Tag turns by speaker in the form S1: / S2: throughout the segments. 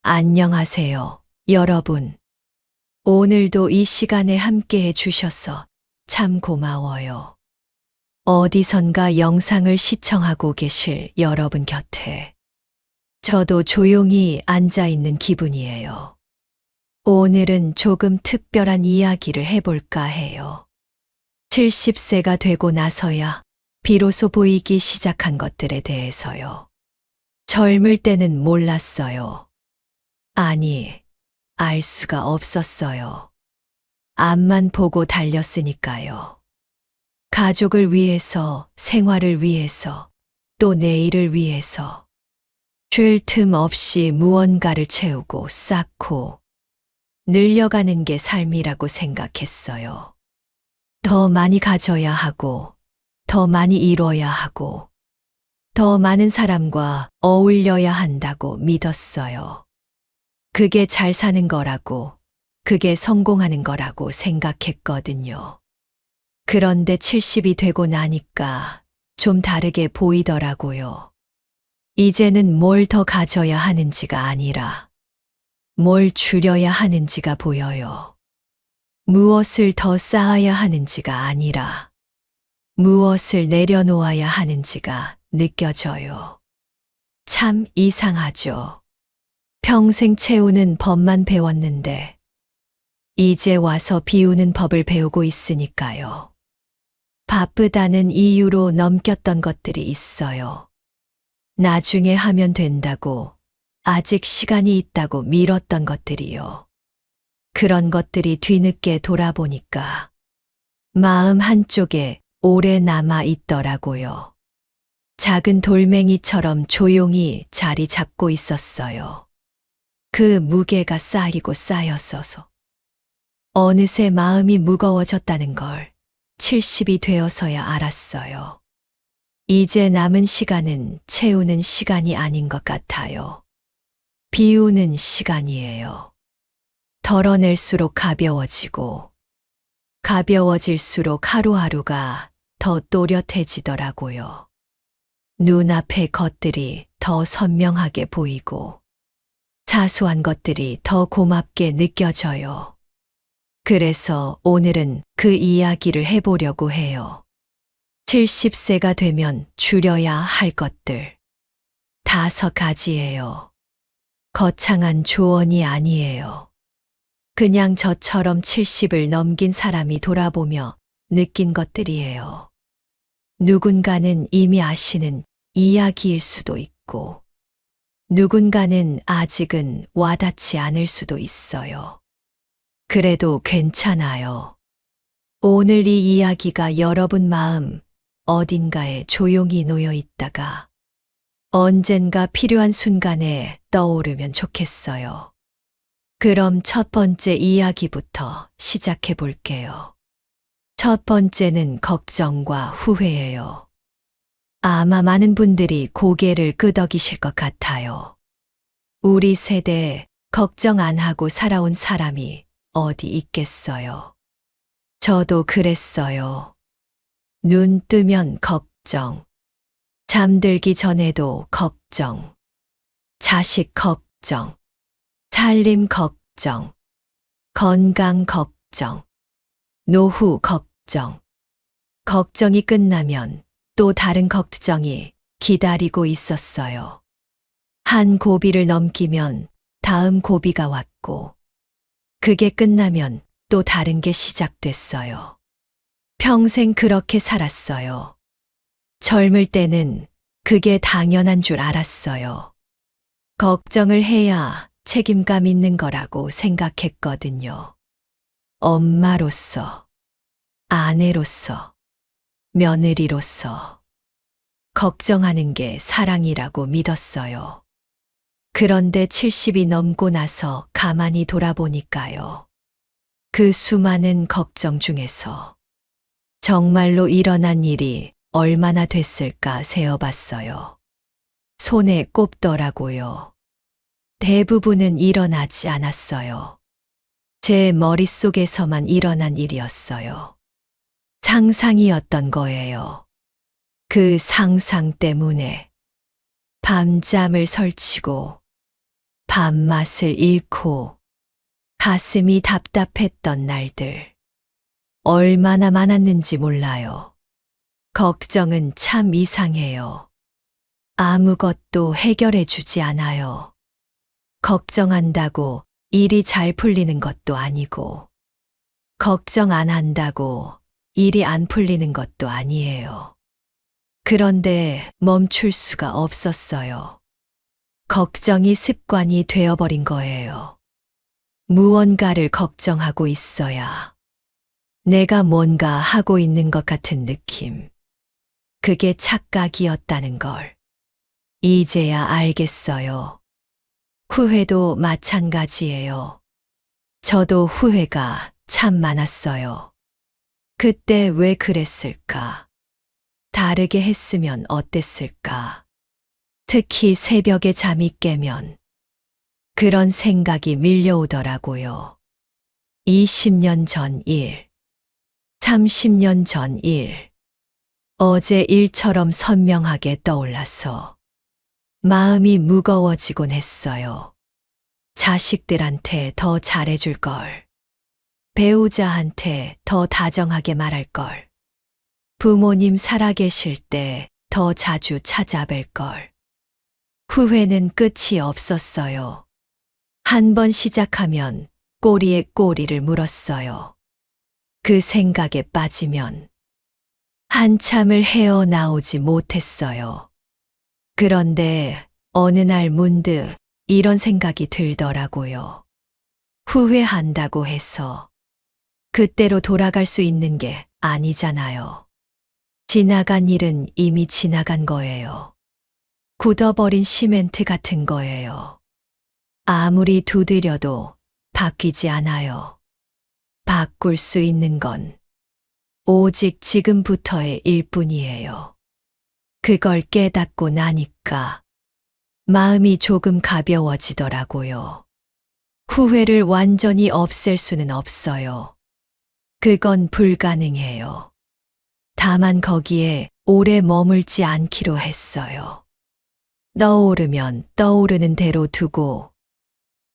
S1: 안녕하세요, 여러분. 오늘도 이 시간에 함께 해주셔서 참 고마워요. 어디선가 영상을 시청하고 계실 여러분 곁에 저도 조용히 앉아 있는 기분이에요. 오늘은 조금 특별한 이야기를 해볼까 해요. 70세가 되고 나서야 비로소 보이기 시작한 것들에 대해서요. 젊을 때는 몰랐어요. 아니, 알 수가 없었어요. 앞만 보고 달렸으니까요. 가족을 위해서, 생활을 위해서, 또 내일을 위해서. 쉴 틈 없이 무언가를 채우고 쌓고 늘려가는 게 삶이라고 생각했어요. 더 많이 가져야 하고, 더 많이 이뤄야 하고, 더 많은 사람과 어울려야 한다고 믿었어요. 그게 잘 사는 거라고, 그게 성공하는 거라고 생각했거든요. 그런데 70이 되고 나니까 좀 다르게 보이더라고요. 이제는 뭘 더 가져야 하는지가 아니라 뭘 줄여야 하는지가 보여요. 무엇을 더 쌓아야 하는지가 아니라 무엇을 내려놓아야 하는지가 느껴져요. 참 이상하죠. 평생 채우는 법만 배웠는데 이제 와서 비우는 법을 배우고 있으니까요. 바쁘다는 이유로 넘겼던 것들이 있어요. 나중에 하면 된다고, 아직 시간이 있다고 미뤘던 것들이요. 그런 것들이 뒤늦게 돌아보니까 마음 한쪽에 오래 남아 있더라고요. 작은 돌멩이처럼 조용히 자리 잡고 있었어요. 그 무게가 쌓이고 쌓였어서 어느새 마음이 무거워졌다는 걸 70이 되어서야 알았어요. 이제 남은 시간은 채우는 시간이 아닌 것 같아요. 비우는 시간이에요. 덜어낼수록 가벼워지고 가벼워질수록 하루하루가 더 또렷해지더라고요. 눈앞의 것들이 더 선명하게 보이고 사소한 것들이 더 고맙게 느껴져요. 그래서 오늘은 그 이야기를 해보려고 해요. 70세가 되면 줄여야 할 것들. 5가지예요. 거창한 조언이 아니에요. 그냥 저처럼 70을 넘긴 사람이 돌아보며 느낀 것들이에요. 누군가는 이미 아시는 이야기일 수도 있고, 누군가는 아직은 와닿지 않을 수도 있어요. 그래도 괜찮아요. 오늘 이 이야기가 여러분 마음 어딘가에 조용히 놓여 있다가 언젠가 필요한 순간에 떠오르면 좋겠어요. 그럼 첫 번째 이야기부터 시작해 볼게요. 첫 번째는 걱정과 후회예요. 아마 많은 분들이 고개를 끄덕이실 것 같아요. 우리 세대에 걱정 안 하고 살아온 사람이 어디 있겠어요. 저도 그랬어요. 눈 뜨면 걱정. 잠들기 전에도 걱정. 자식 걱정. 살림 걱정. 건강 걱정. 노후 걱정. 걱정이 끝나면 또 다른 걱정이 기다리고 있었어요. 한 고비를 넘기면 다음 고비가 왔고, 그게 끝나면 또 다른 게 시작됐어요. 평생 그렇게 살았어요. 젊을 때는 그게 당연한 줄 알았어요. 걱정을 해야 책임감 있는 거라고 생각했거든요. 엄마로서, 아내로서, 며느리로서 걱정하는 게 사랑이라고 믿었어요. 그런데 70이 넘고 나서 가만히 돌아보니까요. 그 수많은 걱정 중에서 정말로 일어난 일이 얼마나 됐을까 세어봤어요. 손에 꼽더라고요. 대부분은 일어나지 않았어요. 제 머릿속에서만 일어난 일이었어요. 상상이었던 거예요. 그 상상 때문에 밤잠을 설치고 밥맛을 잃고 가슴이 답답했던 날들. 얼마나 많았는지 몰라요. 걱정은 참 이상해요. 아무것도 해결해 주지 않아요. 걱정한다고 일이 잘 풀리는 것도 아니고, 걱정 안 한다고 일이 안 풀리는 것도 아니에요. 그런데 멈출 수가 없었어요. 걱정이 습관이 되어버린 거예요. 무언가를 걱정하고 있어야 내가 뭔가 하고 있는 것 같은 느낌. 그게 착각이었다는 걸 이제야 알겠어요. 후회도 마찬가지예요. 저도 후회가 참 많았어요. 그때 왜 그랬을까? 다르게 했으면 어땠을까? 특히 새벽에 잠이 깨면 그런 생각이 밀려오더라고요. 20년 전 일, 30년 전 일, 어제 일처럼 선명하게 떠올라서 마음이 무거워지곤 했어요. 자식들한테 더 잘해줄 걸. 배우자한테 더 다정하게 말할 걸. 부모님 살아계실 때 더 자주 찾아뵐 걸. 후회는 끝이 없었어요. 한 번 시작하면 꼬리에 꼬리를 물었어요. 그 생각에 빠지면 한참을 헤어나오지 못했어요. 그런데 어느 날 문득 이런 생각이 들더라고요. 후회한다고 해서 그때로 돌아갈 수 있는 게 아니잖아요. 지나간 일은 이미 지나간 거예요. 굳어버린 시멘트 같은 거예요. 아무리 두드려도 바뀌지 않아요. 바꿀 수 있는 건 오직 지금부터의 일뿐이에요. 그걸 깨닫고 나니까 마음이 조금 가벼워지더라고요. 후회를 완전히 없앨 수는 없어요. 그건 불가능해요. 다만 거기에 오래 머물지 않기로 했어요. 떠오르면 떠오르는 대로 두고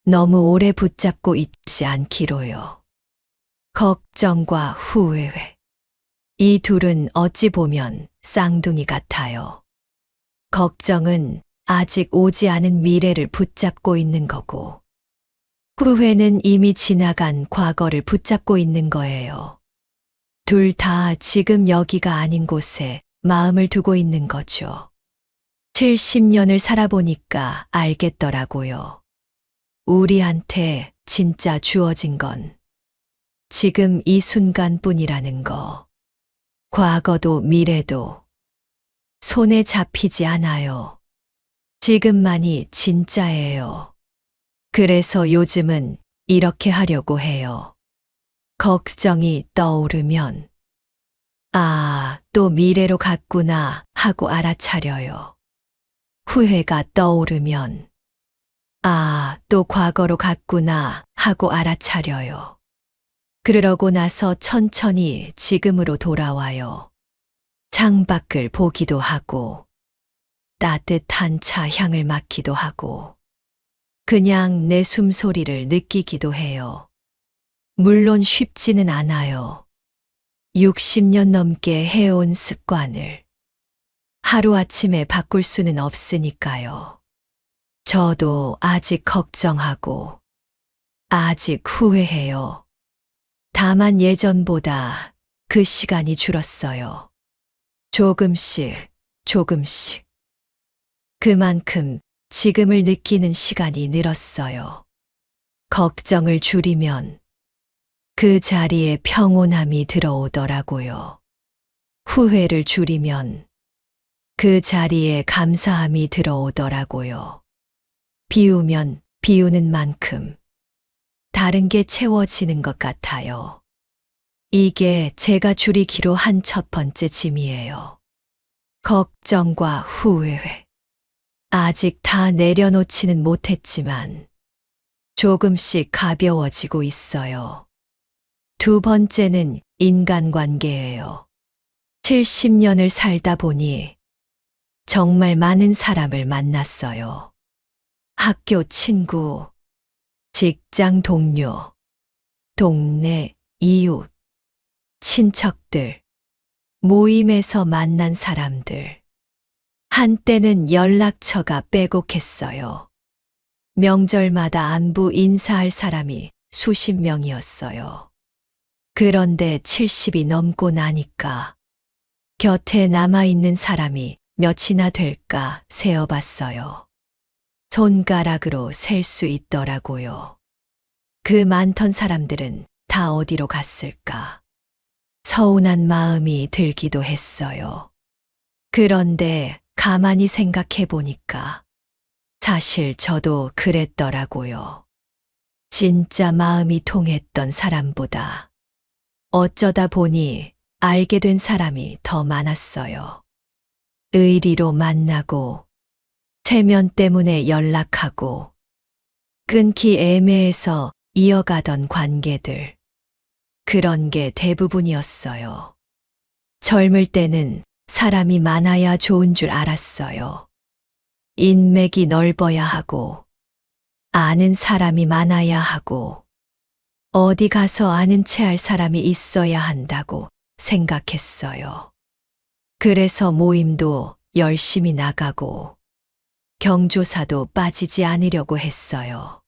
S1: 너무 오래 붙잡고 있지 않기로요. 걱정과 후회. 이 둘은 어찌 보면 쌍둥이 같아요. 걱정은 아직 오지 않은 미래를 붙잡고 있는 거고, 후회는 이미 지나간 과거를 붙잡고 있는 거예요. 둘 다 지금 여기가 아닌 곳에 마음을 두고 있는 거죠. 70년을 살아보니까 알겠더라고요. 우리한테 진짜 주어진 건 지금 이 순간뿐이라는 거. 과거도 미래도 손에 잡히지 않아요. 지금만이 진짜예요. 그래서 요즘은 이렇게 하려고 해요. 걱정이 떠오르면 또 미래로 갔구나 하고 알아차려요. 후회가 떠오르면 또 과거로 갔구나 하고 알아차려요. 그러고 나서 천천히 지금으로 돌아와요. 창밖을 보기도 하고 따뜻한 차 향을 맡기도 하고 그냥 내 숨소리를 느끼기도 해요. 물론 쉽지는 않아요. 60년 넘게 해온 습관을 하루아침에 바꿀 수는 없으니까요. 저도 아직 걱정하고 아직 후회해요. 다만 예전보다 그 시간이 줄었어요. 조금씩, 조금씩. 그만큼 지금을 느끼는 시간이 늘었어요. 걱정을 줄이면 그 자리에 평온함이 들어오더라고요. 후회를 줄이면 그 자리에 감사함이 들어오더라고요. 비우면 비우는 만큼 다른 게 채워지는 것 같아요. 이게 제가 줄이기로 한 첫 번째 짐이에요. 걱정과 후회. 아직 다 내려놓지는 못했지만 조금씩 가벼워지고 있어요. 두 번째는 인간관계예요. 70년을 살다 보니 정말 많은 사람을 만났어요. 학교 친구, 직장 동료, 동네 이웃, 친척들, 모임에서 만난 사람들. 한때는 연락처가 빼곡했어요. 명절마다 안부 인사할 사람이 수십 명이었어요. 그런데 70이 넘고 나니까 곁에 남아있는 사람이 몇이나 될까 세어봤어요. 손가락으로 셀 수 있더라고요. 그 많던 사람들은 다 어디로 갔을까? 서운한 마음이 들기도 했어요. 그런데 가만히 생각해 보니까 사실 저도 그랬더라고요. 진짜 마음이 통했던 사람보다 어쩌다 보니 알게 된 사람이 더 많았어요. 의리로 만나고, 체면 때문에 연락하고, 끊기 애매해서 이어가던 관계들. 그런 게 대부분이었어요. 젊을 때는 사람이 많아야 좋은 줄 알았어요. 인맥이 넓어야 하고, 아는 사람이 많아야 하고, 어디 가서 아는 체 할 사람이 있어야 한다고 생각했어요. 그래서 모임도 열심히 나가고, 경조사도 빠지지 않으려고 했어요.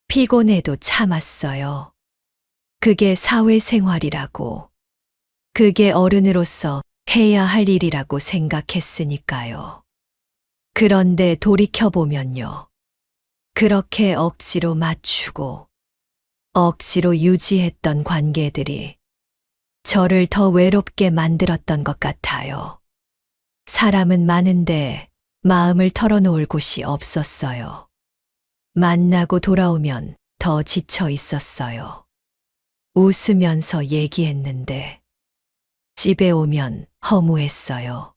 S1: 피곤해도 참았어요. 그게 사회생활이라고, 그게 어른으로서 해야 할 일이라고 생각했으니까요. 그런데 돌이켜보면요. 그렇게 억지로 맞추고, 억지로 유지했던 관계들이 저를 더 외롭게 만들었던 것 같아요. 사람은 많은데 마음을 털어놓을 곳이 없었어요. 만나고 돌아오면 더 지쳐 있었어요. 웃으면서 얘기했는데 집에 오면 허무했어요.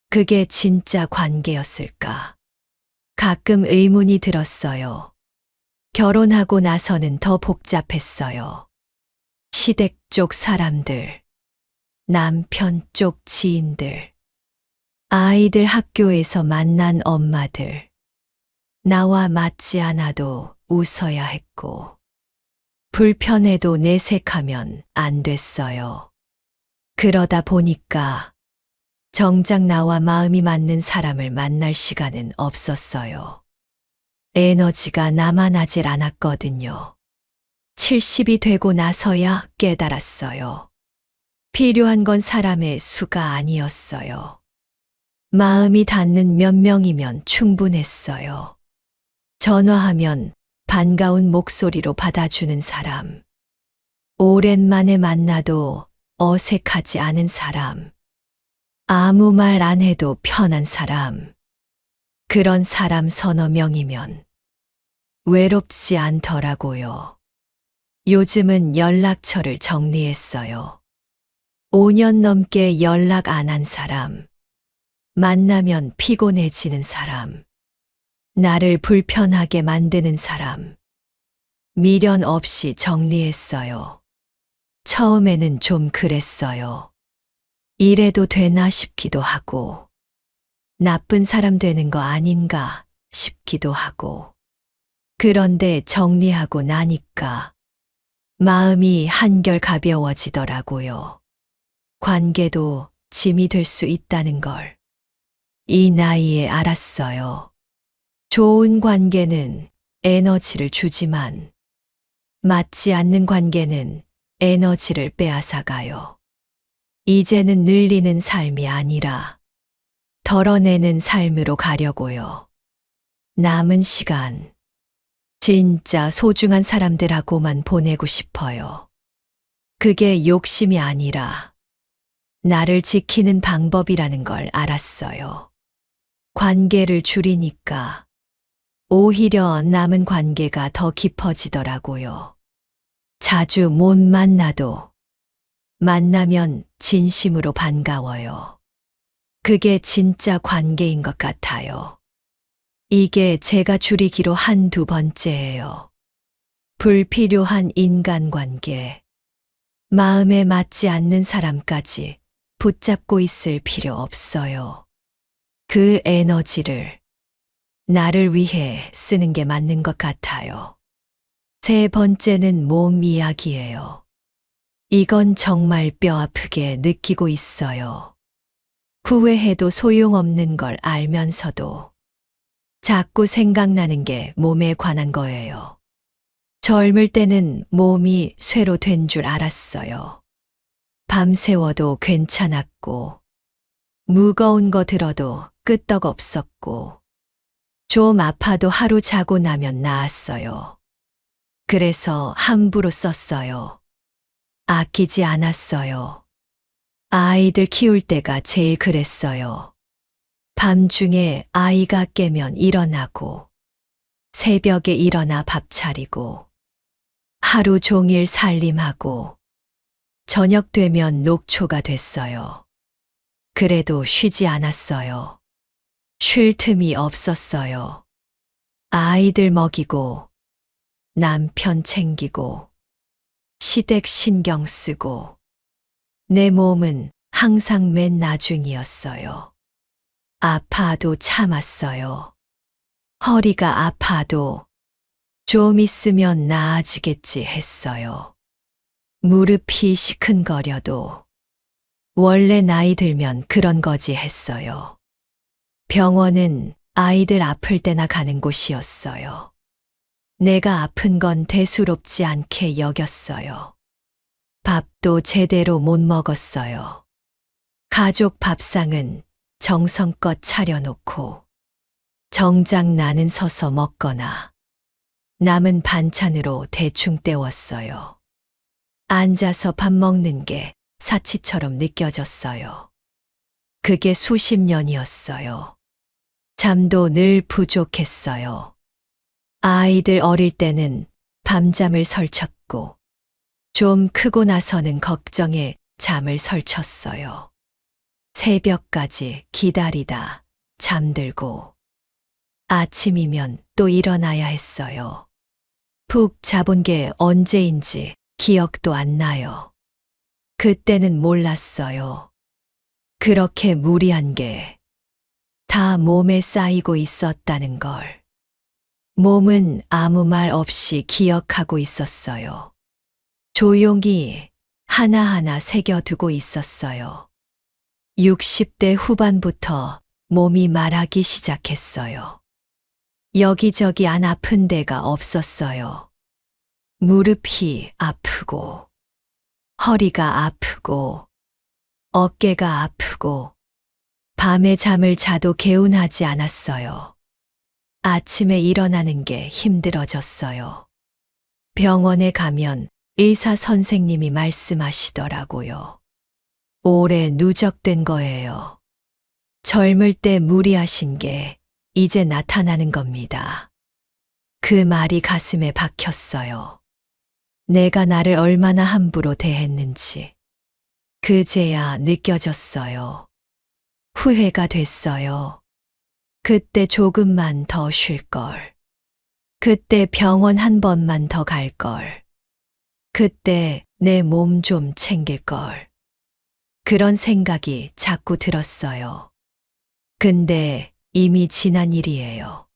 S1: 그게 진짜 관계였을까? 가끔 의문이 들었어요. 결혼하고 나서는 더 복잡했어요. 시댁 쪽 사람들, 남편 쪽 지인들, 아이들 학교에서 만난 엄마들. 나와 맞지 않아도 웃어야 했고, 불편해도 내색하면 안 됐어요. 그러다 보니까 정작 나와 마음이 맞는 사람을 만날 시간은 없었어요. 에너지가 남아나질 않았거든요. 70이 되고 나서야 깨달았어요. 필요한 건 사람의 수가 아니었어요. 마음이 닿는 몇 명이면 충분했어요. 전화하면 반가운 목소리로 받아주는 사람. 오랜만에 만나도 어색하지 않은 사람. 아무 말 안 해도 편한 사람. 그런 사람 서너 명이면 외롭지 않더라고요. 요즘은 연락처를 정리했어요. 5년 넘게 연락 안 한 사람. 만나면 피곤해지는 사람. 나를 불편하게 만드는 사람. 미련 없이 정리했어요. 처음에는 좀 그랬어요. 이래도 되나 싶기도 하고, 나쁜 사람 되는 거 아닌가 싶기도 하고. 그런데 정리하고 나니까 마음이 한결 가벼워지더라고요. 관계도 짐이 될 수 있다는 걸 이 나이에 알았어요. 좋은 관계는 에너지를 주지만 맞지 않는 관계는 에너지를 빼앗아가요. 이제는 늘리는 삶이 아니라 덜어내는 삶으로 가려고요. 남은 시간 진짜 소중한 사람들하고만 보내고 싶어요. 그게 욕심이 아니라 나를 지키는 방법이라는 걸 알았어요. 관계를 줄이니까 오히려 남은 관계가 더 깊어지더라고요. 자주 못 만나도 만나면 진심으로 반가워요. 그게 진짜 관계인 것 같아요. 이게 제가 줄이기로 한 두 번째예요. 불필요한 인간관계. 마음에 맞지 않는 사람까지 붙잡고 있을 필요 없어요. 그 에너지를 나를 위해 쓰는 게 맞는 것 같아요. 세 번째는 몸 이야기예요. 이건 정말 뼈 아프게 느끼고 있어요. 후회해도 소용없는 걸 알면서도 자꾸 생각나는 게 몸에 관한 거예요. 젊을 때는 몸이 쇠로 된 줄 알았어요. 밤새워도 괜찮았고, 무거운 거 들어도 끄떡없었고, 좀 아파도 하루 자고 나면 나았어요. 그래서 함부로 썼어요. 아끼지 않았어요. 아이들 키울 때가 제일 그랬어요. 밤중에 아이가 깨면 일어나고, 새벽에 일어나 밥 차리고, 하루 종일 살림하고, 저녁 되면 녹초가 됐어요. 그래도 쉬지 않았어요. 쉴 틈이 없었어요. 아이들 먹이고, 남편 챙기고, 시댁 신경 쓰고, 내 몸은 항상 맨 나중이었어요. 아파도 참았어요. 허리가 아파도 좀 있으면 나아지겠지 했어요. 무릎이 시큰거려도 원래 나이 들면 그런 거지 했어요. 병원은 아이들 아플 때나 가는 곳이었어요. 내가 아픈 건 대수롭지 않게 여겼어요. 밥도 제대로 못 먹었어요. 가족 밥상은 정성껏 차려놓고 정작 나는 서서 먹거나 남은 반찬으로 대충 때웠어요. 앉아서 밥 먹는 게 사치처럼 느껴졌어요. 그게 수십 년이었어요. 잠도 늘 부족했어요. 아이들 어릴 때는 밤잠을 설쳤고, 좀 크고 나서는 걱정에 잠을 설쳤어요. 새벽까지 기다리다 잠들고, 아침이면 또 일어나야 했어요. 푹 자본 게 언제인지 기억도 안 나요. 그때는 몰랐어요. 그렇게 무리한 게 다 몸에 쌓이고 있었다는 걸. 몸은 아무 말 없이 기억하고 있었어요. 조용히 하나하나 새겨두고 있었어요. 60대 후반부터 몸이 말하기 시작했어요. 여기저기 안 아픈 데가 없었어요. 무릎이 아프고, 허리가 아프고, 어깨가 아프고, 밤에 잠을 자도 개운하지 않았어요. 아침에 일어나는 게 힘들어졌어요. 병원에 가면 의사 선생님이 말씀하시더라고요. 오래 누적된 거예요. 젊을 때 무리하신 게 이제 나타나는 겁니다. 그 말이 가슴에 박혔어요. 내가 나를 얼마나 함부로 대했는지 그제야 느껴졌어요. 후회가 됐어요. 그때 조금만 더 쉴 걸. 그때 병원 한 번만 더 갈 걸. 그때 내 몸 좀 챙길 걸. 그런 생각이 자꾸 들었어요. 근데 이미 지난 일이에요.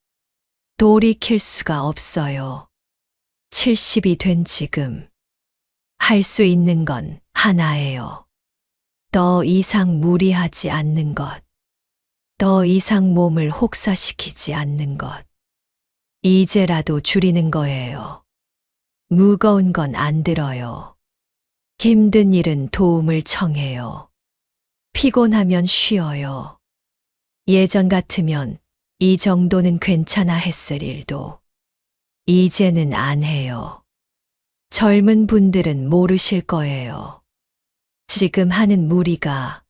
S1: 돌이킬 수가 없어요. 70이 된 지금 할 수 있는 건 하나예요. 더 이상 무리하지 않는 것. 더 이상 몸을 혹사시키지 않는 것. 이제라도 줄이는 거예요. 무거운 건 안 들어요. 힘든 일은 도움을 청해요. 피곤하면 쉬어요. 예전 같으면 이 정도는 괜찮아 했을 일도 이제는 안 해요. 젊은 분들은 모르실 거예요. 지금 하는 무리가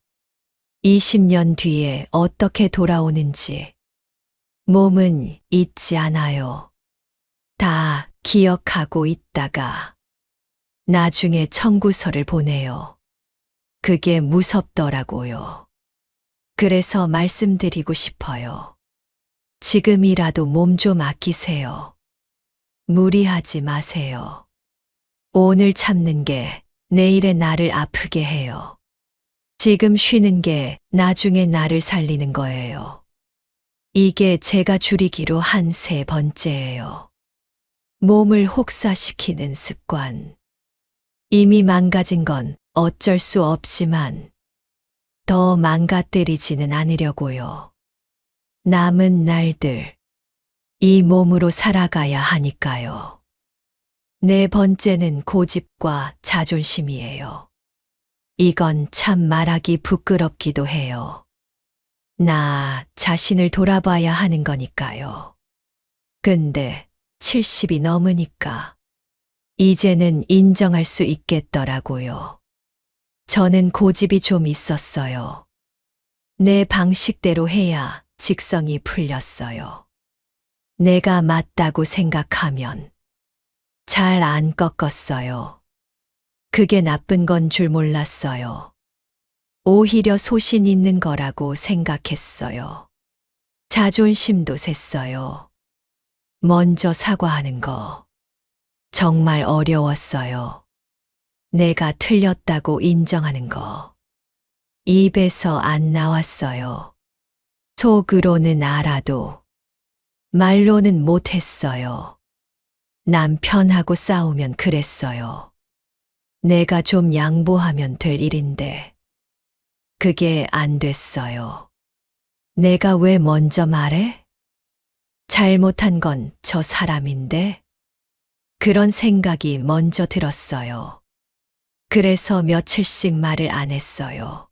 S1: 20년 뒤에 어떻게 돌아오는지 몸은 잊지 않아요. 다 기억하고 있다가 나중에 청구서를 보내요. 그게 무섭더라고요. 그래서 말씀드리고 싶어요. 지금이라도 몸 좀 아끼세요. 무리하지 마세요. 오늘 참는 게 내일의 나를 아프게 해요. 지금 쉬는 게 나중에 나를 살리는 거예요. 이게 제가 줄이기로 한 세 번째예요. 몸을 혹사시키는 습관. 이미 망가진 건 어쩔 수 없지만 더 망가뜨리지는 않으려고요. 남은 날들, 이 몸으로 살아가야 하니까요. 네 번째는 고집과 자존심이에요. 이건 참 말하기 부끄럽기도 해요. 나 자신을 돌아봐야 하는 거니까요. 근데 70이 넘으니까 이제는 인정할 수 있겠더라고요. 저는 고집이 좀 있었어요. 내 방식대로 해야 직성이 풀렸어요. 내가 맞다고 생각하면 잘 안 꺾었어요. 그게 나쁜 건 줄 몰랐어요. 오히려 소신 있는 거라고 생각했어요. 자존심도 셌어요. 먼저 사과하는 거 정말 어려웠어요. 내가 틀렸다고 인정하는 거 입에서 안 나왔어요. 속으로는 알아도 말로는 못했어요. 남편하고 싸우면 그랬어요. 내가 좀 양보하면 될 일인데 그게 안 됐어요. 내가 왜 먼저 말해? 잘못한 건 저 사람인데? 그런 생각이 먼저 들었어요. 그래서 며칠씩 말을 안 했어요.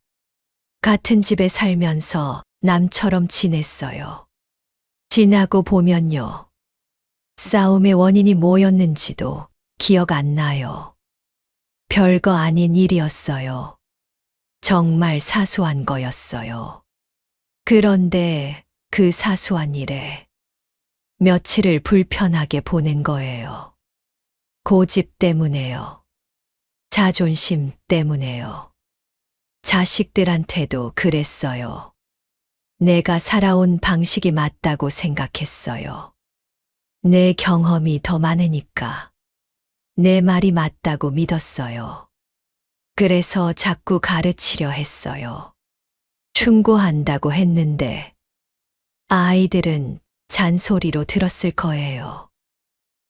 S1: 같은 집에 살면서 남처럼 지냈어요. 지나고 보면요. 싸움의 원인이 뭐였는지도 기억 안 나요. 별거 아닌 일이었어요. 정말 사소한 거였어요. 그런데 그 사소한 일에 며칠을 불편하게 보낸 거예요. 고집 때문에요. 자존심 때문에요. 자식들한테도 그랬어요. 내가 살아온 방식이 맞다고 생각했어요. 내 경험이 더 많으니까 내 말이 맞다고 믿었어요. 그래서 자꾸 가르치려 했어요. 충고한다고 했는데 아이들은 잔소리로 들었을 거예요.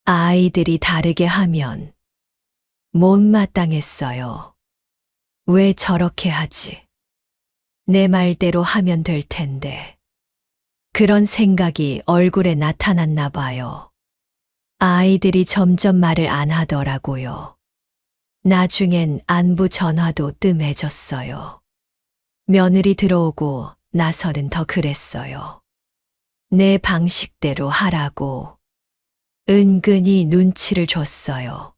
S1: 아이들이 다르게 하면 못마땅했어요. 왜 저렇게 하지? 내 말대로 하면 될 텐데. 그런 생각이 얼굴에 나타났나 봐요. 아이들이 점점 말을 안 하더라고요. 나중엔 안부 전화도 뜸해졌어요. 며느리 들어오고 나서는 더 그랬어요. 내 방식대로 하라고. 은근히 눈치를 줬어요.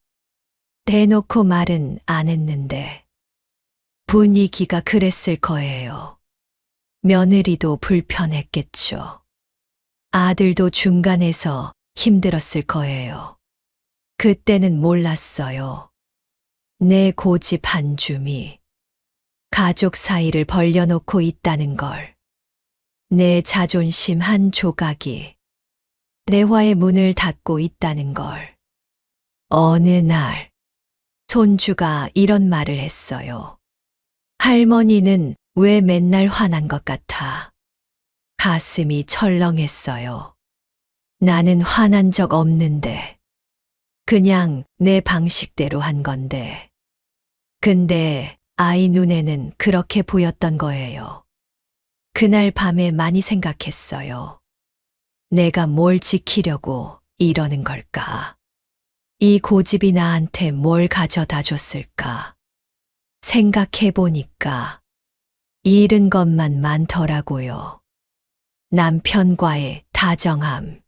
S1: 대놓고 말은 안 했는데 분위기가 그랬을 거예요. 며느리도 불편했겠죠. 아들도 중간에서 힘들었을 거예요. 그때는 몰랐어요. 내 고집 한 줌이 가족 사이를 벌려놓고 있다는 걸. 내 자존심 한 조각이 대화의 문을 닫고 있다는 걸. 어느 날 손주가 이런 말을 했어요. 할머니는 왜 맨날 화난 것 같아? 가슴이 철렁했어요. 나는 화난 적 없는데. 그냥 내 방식대로 한 건데. 근데 아이 눈에는 그렇게 보였던 거예요. 그날 밤에 많이 생각했어요. 내가 뭘 지키려고 이러는 걸까? 이 고집이 나한테 뭘 가져다 줬을까? 생각해 보니까 잃은 것만 많더라고요. 남편과의 다정함,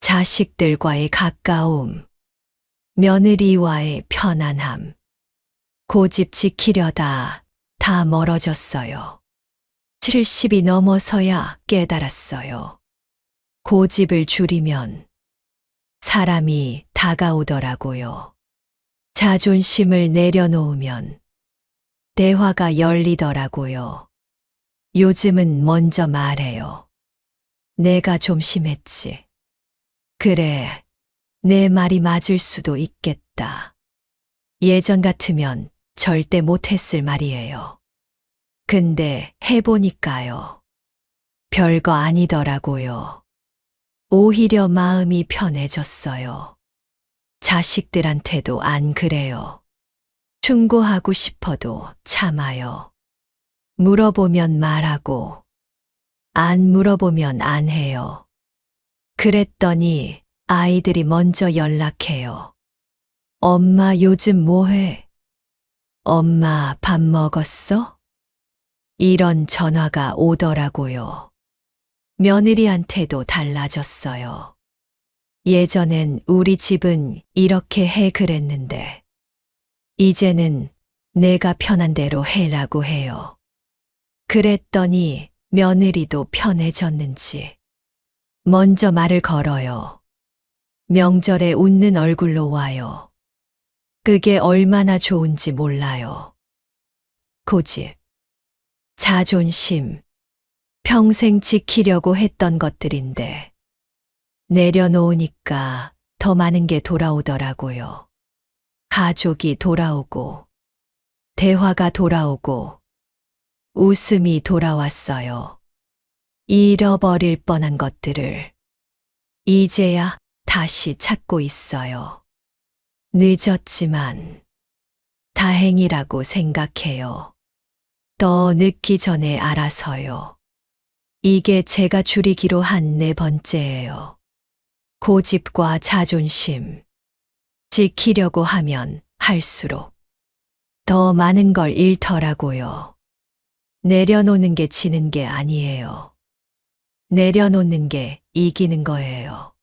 S1: 자식들과의 가까움, 며느리와의 편안함, 고집 지키려다 다 멀어졌어요. 70이 넘어서야 깨달았어요. 고집을 줄이면 사람이 다가오더라고요. 자존심을 내려놓으면 대화가 열리더라고요. 요즘은 먼저 말해요. 내가 좀 심했지. 그래, 내 말이 맞을 수도 있겠다. 예전 같으면 절대 못했을 말이에요. 근데 해보니까요. 별거 아니더라고요. 오히려 마음이 편해졌어요. 자식들한테도 안 그래요. 충고하고 싶어도 참아요. 물어보면 말하고, 안 물어보면 안 해요. 그랬더니 아이들이 먼저 연락해요. 엄마 요즘 뭐해? 엄마 밥 먹었어? 이런 전화가 오더라고요. 며느리한테도 달라졌어요. 예전엔 우리 집은 이렇게 해 그랬는데, 이제는 내가 편한 대로 해라고 해요. 그랬더니 며느리도 편해졌는지 먼저 말을 걸어요. 명절에 웃는 얼굴로 와요. 그게 얼마나 좋은지 몰라요. 고집, 자존심, 평생 지키려고 했던 것들인데 내려놓으니까 더 많은 게 돌아오더라고요. 가족이 돌아오고, 대화가 돌아오고, 웃음이 돌아왔어요. 잃어버릴 뻔한 것들을 이제야 다시 찾고 있어요. 늦었지만 다행이라고 생각해요. 더 늦기 전에 알아서요. 이게 제가 줄이기로 한 4번째예요. 고집과 자존심. 지키려고 하면 할수록 더 많은 걸 잃더라고요. 내려놓는 게 지는 게 아니에요. 내려놓는 게 이기는 거예요.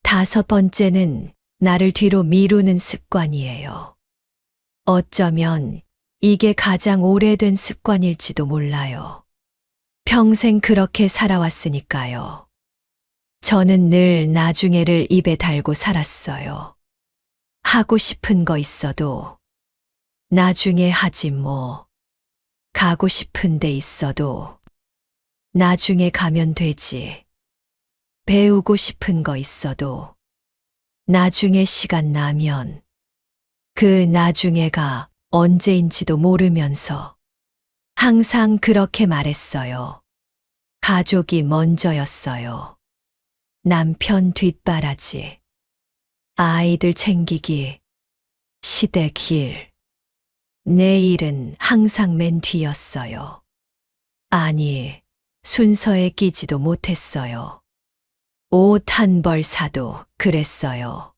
S1: 5번째는 나를 뒤로 미루는 습관이에요. 어쩌면 이게 가장 오래된 습관일지도 몰라요. 평생 그렇게 살아왔으니까요. 저는 늘 나중에를 입에 달고 살았어요. 하고 싶은 거 있어도 나중에 하지 뭐. 가고 싶은 데 있어도 나중에 가면 되지. 배우고 싶은 거 있어도 나중에 시간 나면 그 나중에가 언제인지도 모르면서 항상 그렇게 말했어요. 가족이 먼저였어요. 남편 뒷바라지, 아이들 챙기기, 시댁 길. 내 일은 항상 맨 뒤였어요. 아니, 순서에 끼지도 못했어요. 옷 한 벌 사도 그랬어요.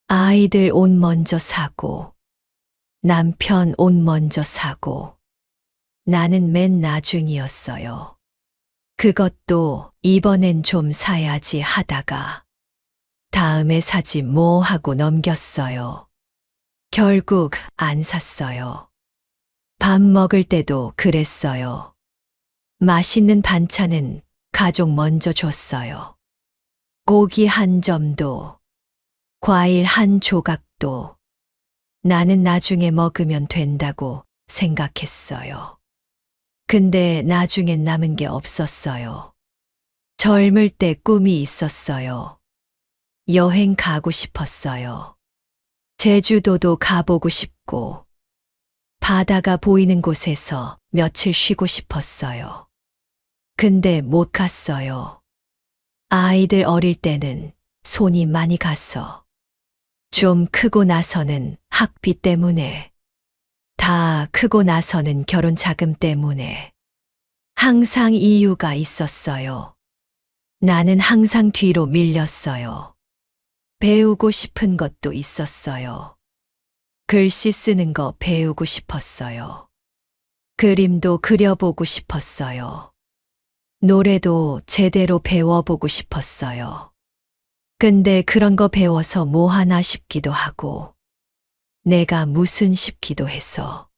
S1: 아이들 옷 먼저 사고, 남편 옷 먼저 사고, 나는 맨 나중이었어요. 그것도 이번엔 좀 사야지 하다가, 다음에 사지 뭐 하고 넘겼어요. 결국 안 샀어요. 밥 먹을 때도 그랬어요. 맛있는 반찬은 가족 먼저 줬어요. 고기 한 점도, 과일 한 조각도 나는 나중에 먹으면 된다고 생각했어요. 근데 나중엔 남은 게 없었어요. 젊을 때 꿈이 있었어요. 여행 가고 싶었어요. 제주도도 가보고 싶고, 바다가 보이는 곳에서 며칠 쉬고 싶었어요. 근데 못 갔어요. 아이들 어릴 때는 손이 많이 가서, 좀 크고 나서는 학비 때문에, 다 크고 나서는 결혼 자금 때문에, 항상 이유가 있었어요. 나는 항상 뒤로 밀렸어요. 배우고 싶은 것도 있었어요. 글씨 쓰는 거 배우고 싶었어요. 그림도 그려보고 싶었어요. 노래도 제대로 배워보고 싶었어요. 근데 그런 거 배워서 뭐 하나 싶기도 하고, 내가 무슨 싶기도 해서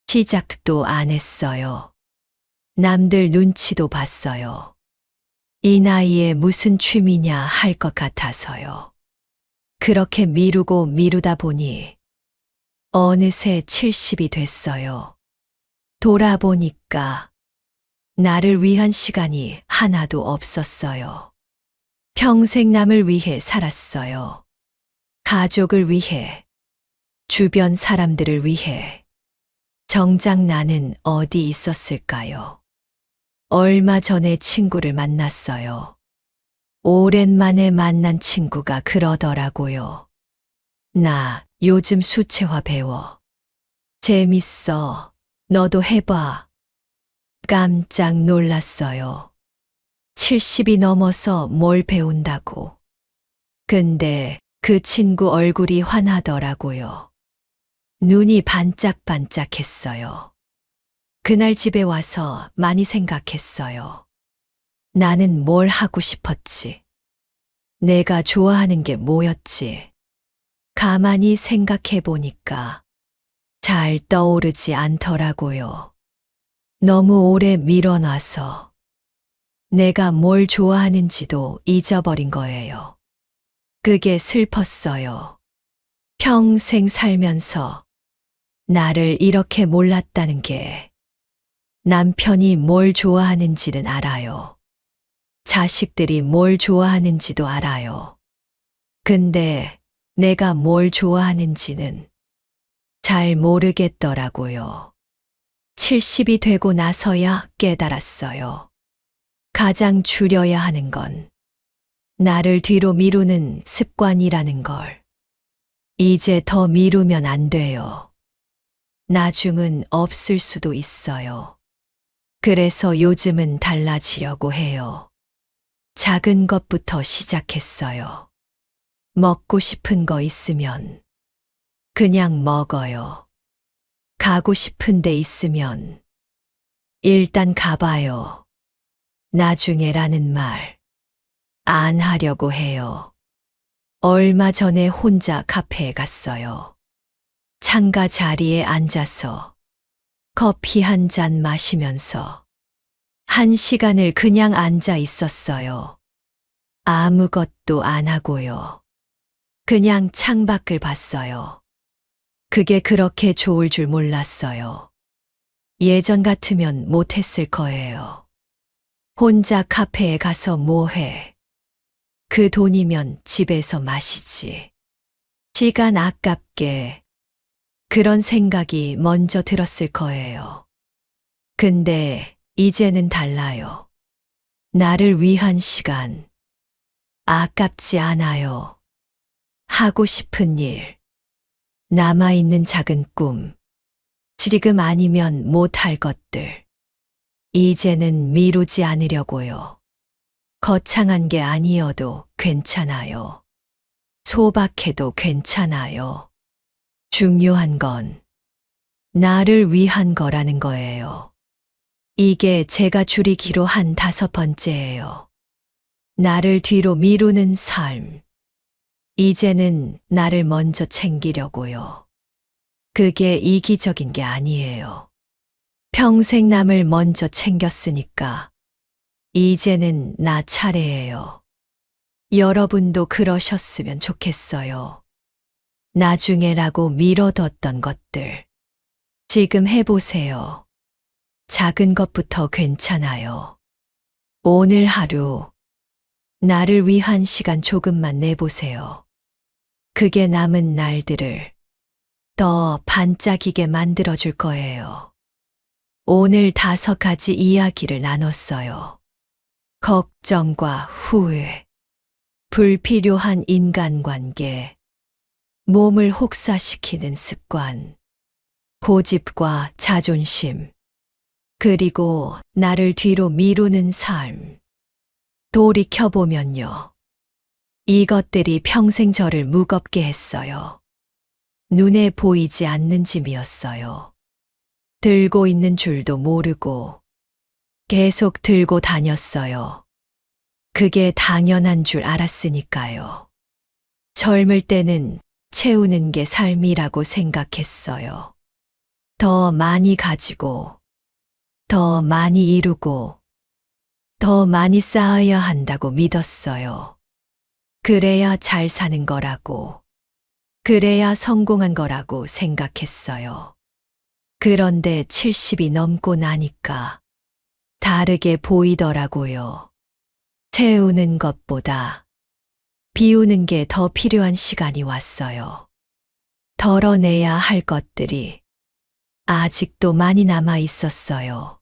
S1: 시작도 안 했어요. 남들 눈치도 봤어요. 이 나이에 무슨 취미냐 할 것 같아서요. 그렇게 미루고 미루다 보니 어느새 70이 됐어요. 돌아보니까 나를 위한 시간이 하나도 없었어요. 평생 남을 위해 살았어요. 가족을 위해, 주변 사람들을 위해. 정작 나는 어디 있었을까요? 얼마 전에 친구를 만났어요. 오랜만에 만난 친구가 그러더라고요. 나 요즘 수채화 배워. 재밌어. 너도 해봐. 깜짝 놀랐어요. 70이 넘어서 뭘 배운다고. 근데 그 친구 얼굴이 환하더라고요. 눈이 반짝반짝했어요. 그날 집에 와서 많이 생각했어요. 나는 뭘 하고 싶었지? 내가 좋아하는 게 뭐였지? 가만히 생각해 보니까 잘 떠오르지 않더라고요. 너무 오래 밀어놔서 내가 뭘 좋아하는지도 잊어버린 거예요. 그게 슬펐어요. 평생 살면서 나를 이렇게 몰랐다는 게. 남편이 뭘 좋아하는지는 알아요. 자식들이 뭘 좋아하는지도 알아요. 근데 내가 뭘 좋아하는지는 잘 모르겠더라고요. 70이 되고 나서야 깨달았어요. 가장 줄여야 하는 건 나를 뒤로 미루는 습관이라는 걸. 이제 더 미루면 안 돼요. 나중은 없을 수도 있어요. 그래서 요즘은 달라지려고 해요. 작은 것부터 시작했어요. 먹고 싶은 거 있으면 그냥 먹어요. 가고 싶은 데 있으면 일단 가봐요. 나중에라는 말 안 하려고 해요. 얼마 전에 혼자 카페에 갔어요. 창가 자리에 앉아서 커피 한 잔 마시면서 1시간을 그냥 앉아 있었어요. 아무것도 안 하고요. 그냥 창밖을 봤어요. 그게 그렇게 좋을 줄 몰랐어요. 예전 같으면 못했을 거예요. 혼자 카페에 가서 뭐 해? 그 돈이면 집에서 마시지. 시간 아깝게. 그런 생각이 먼저 들었을 거예요. 근데 이제는 달라요. 나를 위한 시간. 아깝지 않아요. 하고 싶은 일. 남아있는 작은 꿈. 지금 아니면 못할 것들. 이제는 미루지 않으려고요. 거창한 게 아니어도 괜찮아요. 소박해도 괜찮아요. 중요한 건 나를 위한 거라는 거예요. 이게 제가 줄이기로 한 5번째예요. 나를 뒤로 미루는 삶. 이제는 나를 먼저 챙기려고요. 그게 이기적인 게 아니에요. 평생 남을 먼저 챙겼으니까 이제는 나 차례예요. 여러분도 그러셨으면 좋겠어요. 나중에라고 미뤄뒀던 것들. 지금 해보세요. 작은 것부터 괜찮아요. 오늘 하루 나를 위한 시간 조금만 내보세요. 그게 남은 날들을 더 반짝이게 만들어줄 거예요. 오늘 5가지 이야기를 나눴어요. 걱정과 후회, 불필요한 인간관계, 몸을 혹사시키는 습관, 고집과 자존심, 그리고 나를 뒤로 미루는 삶. 돌이켜보면요. 이것들이 평생 저를 무겁게 했어요. 눈에 보이지 않는 짐이었어요. 들고 있는 줄도 모르고 계속 들고 다녔어요. 그게 당연한 줄 알았으니까요. 젊을 때는 채우는 게 삶이라고 생각했어요. 더 많이 가지고, 더 많이 이루고, 더 많이 쌓아야 한다고 믿었어요. 그래야 잘 사는 거라고, 그래야 성공한 거라고 생각했어요. 그런데 70이 넘고 나니까 다르게 보이더라고요. 채우는 것보다 비우는 게 더 필요한 시간이 왔어요. 덜어내야 할 것들이 아직도 많이 남아 있었어요.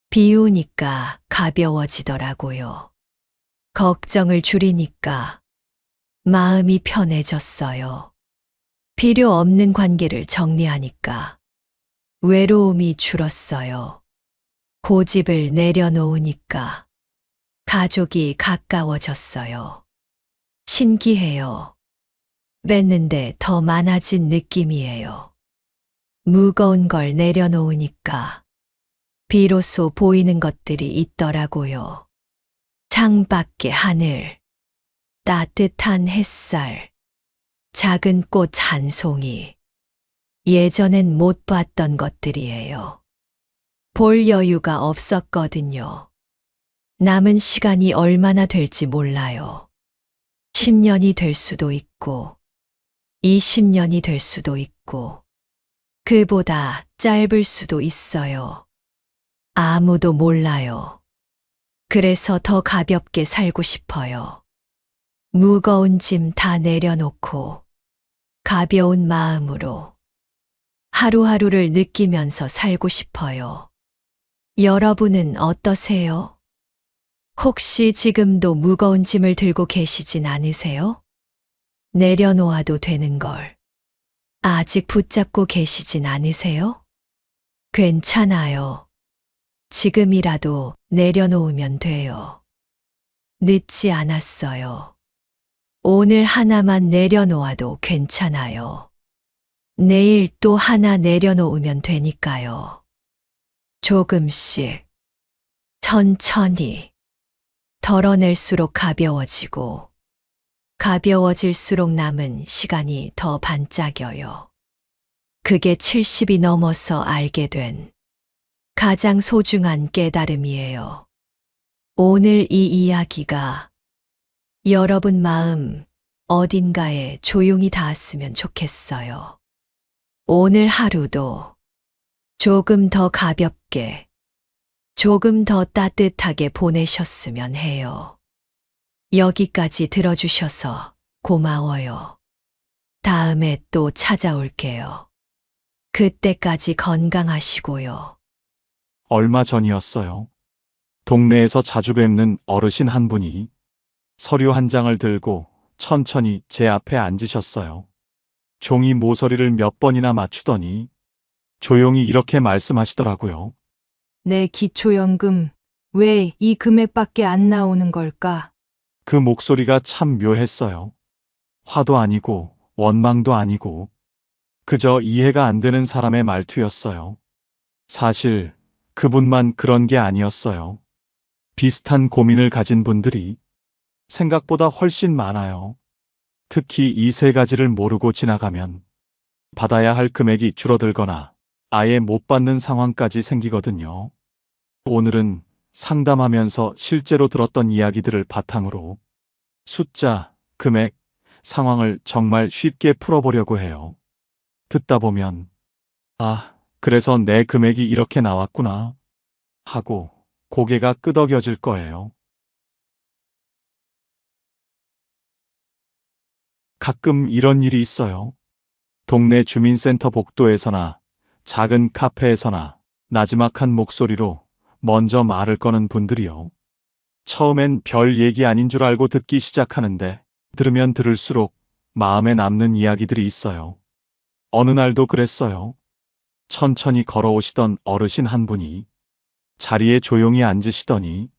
S1: 비우니까 가벼워지더라고요. 걱정을 줄이니까 마음이 편해졌어요. 필요 없는 관계를 정리하니까 외로움이 줄었어요. 고집을 내려놓으니까 가족이 가까워졌어요. 신기해요. 뺐는데 더 많아진 느낌이에요. 무거운 걸 내려놓으니까 비로소 보이는 것들이 있더라고요. 창밖의 하늘, 따뜻한 햇살, 작은 꽃 한 송이. 예전엔 못 봤던 것들이에요. 볼 여유가 없었거든요. 남은 시간이 얼마나 될지 몰라요. 10년이 될 수도 있고, 20년이 될 수도 있고, 그보다 짧을 수도 있어요. 아무도 몰라요. 그래서 더 가볍게 살고 싶어요. 무거운 짐 다 내려놓고, 가벼운 마음으로 하루하루를 느끼면서 살고 싶어요. 여러분은 어떠세요? 혹시 지금도 무거운 짐을 들고 계시진 않으세요? 내려놓아도 되는 걸 아직 붙잡고 계시진 않으세요? 괜찮아요. 지금이라도 내려놓으면 돼요. 늦지 않았어요. 오늘 하나만 내려놓아도 괜찮아요. 내일 또 하나 내려놓으면 되니까요. 조금씩, 천천히, 덜어낼수록 가벼워지고, 가벼워질수록 남은 시간이 더 반짝여요. 그게 70이 넘어서 알게 된 가장 소중한 깨달음이에요. 오늘 이 이야기가 여러분 마음 어딘가에 조용히 닿았으면 좋겠어요. 오늘 하루도 조금 더 가볍게, 조금 더 따뜻하게 보내셨으면 해요. 여기까지 들어주셔서 고마워요. 다음에 또 찾아올게요. 그때까지 건강하시고요.
S2: 얼마 전이었어요. 동네에서 자주 뵙는 어르신 한 분이 서류 한 장을 들고 천천히 제 앞에 앉으셨어요. 종이 모서리를 몇 번이나 맞추더니 조용히 이렇게 말씀하시더라고요.
S3: 내 기초연금 왜 이 금액밖에 안 나오는 걸까?
S2: 그 목소리가 참 묘했어요. 화도 아니고 원망도 아니고 그저 이해가 안 되는 사람의 말투였어요. 사실 그분만 그런 게 아니었어요. 비슷한 고민을 가진 분들이 생각보다 훨씬 많아요. 특히 이 세 가지를 모르고 지나가면 받아야 할 금액이 줄어들거나 아예 못 받는 상황까지 생기거든요. 오늘은 상담하면서 실제로 들었던 이야기들을 바탕으로 숫자, 금액, 상황을 정말 쉽게 풀어보려고 해요. 듣다 보면 아, 그래서 내 금액이 이렇게 나왔구나 하고 고개가 끄덕여질 거예요. 가끔 이런 일이 있어요. 동네 주민센터 복도에서나 작은 카페에서나 나지막한 목소리로 먼저 말을 거는 분들이요. 처음엔 별 얘기 아닌 줄 알고 듣기 시작하는데 들으면 들을수록 마음에 남는 이야기들이 있어요. 어느 날도 그랬어요. 천천히 걸어오시던 어르신 한 분이 자리에 조용히 앉으시더니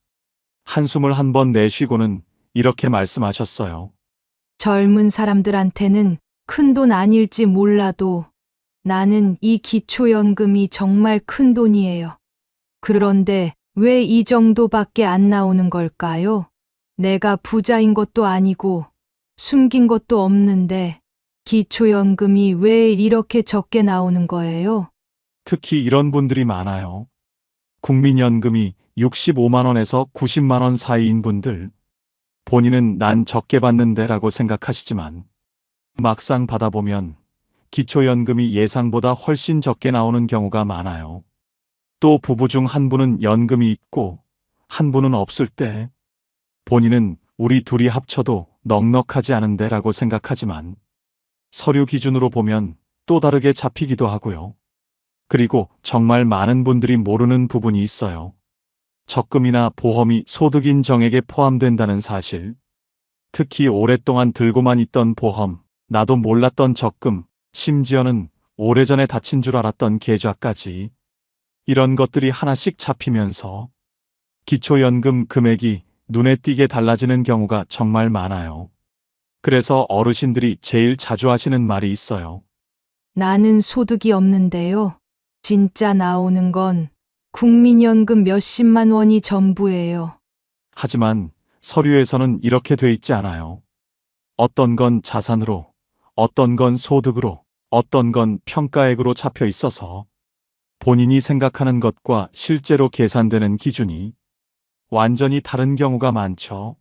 S2: 한숨을 한 번 내쉬고는 이렇게 말씀하셨어요.
S3: 젊은 사람들한테는 큰 돈 아닐지 몰라도 나는 이 기초연금이 정말 큰 돈이에요. 그런데 왜 이 정도밖에 안 나오는 걸까요? 내가 부자인 것도 아니고 숨긴 것도 없는데 기초연금이 왜 이렇게 적게 나오는 거예요?
S2: 특히 이런 분들이 많아요. 국민연금이 65만 원에서 90만 원 사이인 분들. 본인은 난 적게 받는데 라고 생각하시지만 막상 받아보면 기초연금이 예상보다 훨씬 적게 나오는 경우가 많아요. 또 부부 중 한 분은 연금이 있고 한 분은 없을 때 본인은 우리 둘이 합쳐도 넉넉하지 않은데 라고 생각하지만 서류 기준으로 보면 또 다르게 잡히기도 하고요. 그리고 정말 많은 분들이 모르는 부분이 있어요. 적금이나 보험이 소득 인정액에 포함된다는 사실, 특히 오랫동안 들고만 있던 보험, 나도 몰랐던 적금, 심지어는 오래전에 다친 줄 알았던 계좌까지 이런 것들이 하나씩 잡히면서 기초연금 금액이 눈에 띄게 달라지는 경우가 정말 많아요. 그래서 어르신들이 제일 자주 하시는 말이 있어요.
S3: 나는 소득이 없는데요. 진짜 나오는 건 국민연금 몇십만 원이 전부예요.
S2: 하지만 서류에서는 이렇게 돼 있지 않아요. 어떤 건 자산으로, 어떤 건 소득으로, 어떤 건 평가액으로 잡혀 있어서 본인이 생각하는 것과 실제로 계산되는 기준이 완전히 다른 경우가 많죠.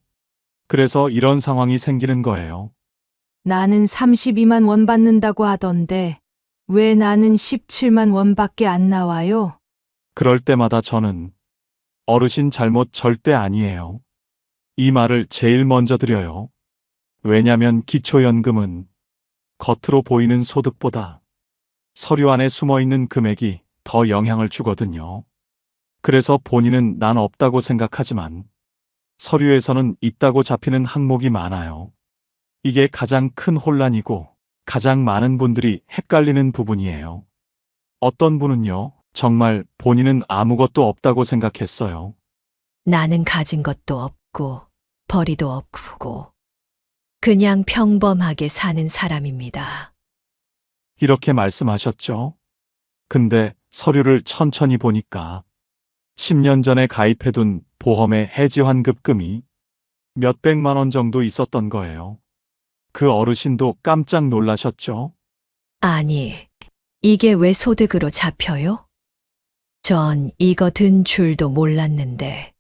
S2: 그래서 이런 상황이 생기는 거예요.
S3: 나는 32만 원 받는다고 하던데 왜 나는 17만 원밖에 안 나와요?
S2: 그럴 때마다 저는 어르신 잘못 절대 아니에요. 이 말을 제일 먼저 드려요. 왜냐면 기초연금은 겉으로 보이는 소득보다 서류 안에 숨어 있는 금액이 더 영향을 주거든요. 그래서 본인은 난 없다고 생각하지만 서류에서는 있다고 잡히는 항목이 많아요. 이게 가장 큰 혼란이고 가장 많은 분들이 헷갈리는 부분이에요. 어떤 분은요, 정말 본인은 아무것도 없다고 생각했어요.
S1: 나는 가진 것도 없고, 벌이도 없고, 그냥 평범하게 사는 사람입니다.
S2: 이렇게 말씀하셨죠? 근데 서류를 천천히 보니까 10년 전에 가입해둔 보험의 해지 환급금이 몇백만 원 정도 있었던 거예요. 그 어르신도 깜짝 놀라셨죠?
S1: 아니, 이게 왜 소득으로 잡혀요? 전 이거 든 줄도 몰랐는데.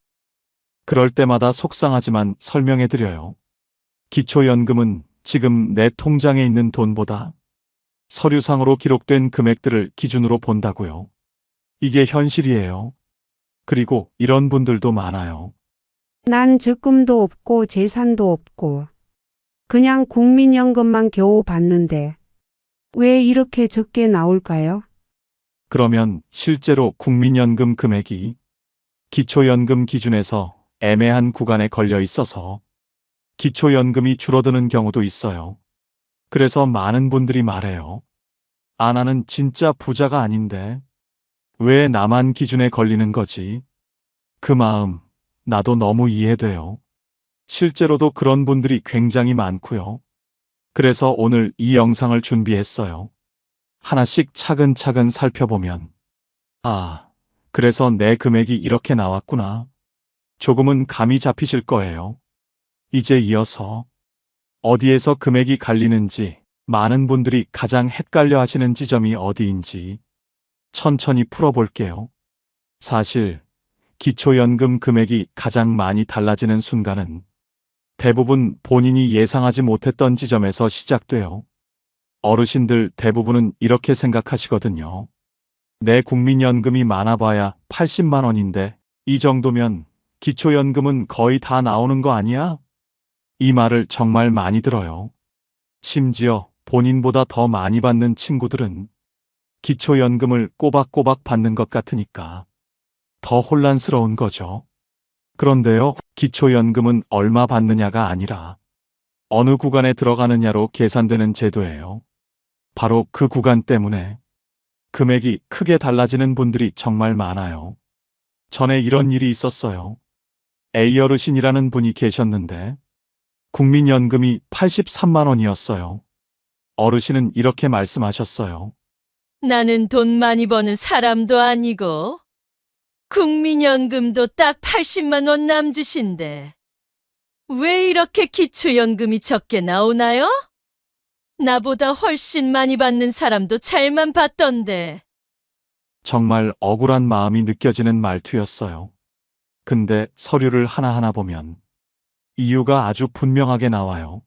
S2: 그럴 때마다 속상하지만 설명해드려요. 기초연금은 지금 내 통장에 있는 돈보다 서류상으로 기록된 금액들을 기준으로 본다고요. 이게 현실이에요. 그리고 이런 분들도 많아요.
S4: 난 적금도 없고 재산도 없고 그냥 국민연금만 겨우 받는데 왜 이렇게 적게 나올까요?
S2: 그러면 실제로 국민연금 금액이 기초연금 기준에서 애매한 구간에 걸려 있어서 기초연금이 줄어드는 경우도 있어요. 그래서 많은 분들이 말해요. 아, 나는 진짜 부자가 아닌데 왜 나만 기준에 걸리는 거지? 그 마음, 나도 너무 이해돼요. 실제로도 그런 분들이 굉장히 많고요. 그래서 오늘 이 영상을 준비했어요. 하나씩 차근차근 살펴보면, 아, 그래서 내 금액이 이렇게 나왔구나. 조금은 감이 잡히실 거예요. 이제 이어서 어디에서 금액이 갈리는지, 많은 분들이 가장 헷갈려 하시는 지점이 어디인지 천천히 풀어볼게요. 사실 기초연금 금액이 가장 많이 달라지는 순간은 대부분 본인이 예상하지 못했던 지점에서 시작돼요. 어르신들 대부분은 이렇게 생각하시거든요. 내 국민연금이 많아봐야 80만 원인데 이 정도면 기초연금은 거의 다 나오는 거 아니야? 이 말을 정말 많이 들어요. 심지어 본인보다 더 많이 받는 친구들은 기초연금을 꼬박꼬박 받는 것 같으니까 더 혼란스러운 거죠. 그런데요, 기초연금은 얼마 받느냐가 아니라 어느 구간에 들어가느냐로 계산되는 제도예요. 바로 그 구간 때문에 금액이 크게 달라지는 분들이 정말 많아요. 전에 이런 일이 있었어요. A 어르신이라는 분이 계셨는데 국민연금이 83만 원이었어요. 어르신은 이렇게 말씀하셨어요.
S5: 나는 돈 많이 버는 사람도 아니고 국민연금도 딱 80만 원 남짓인데 왜 이렇게 기초연금이 적게 나오나요? 나보다 훨씬 많이 받는 사람도 잘만 받던데.
S2: 정말 억울한 마음이 느껴지는 말투였어요. 근데 서류를 하나하나 보면 이유가 아주 분명하게 나와요.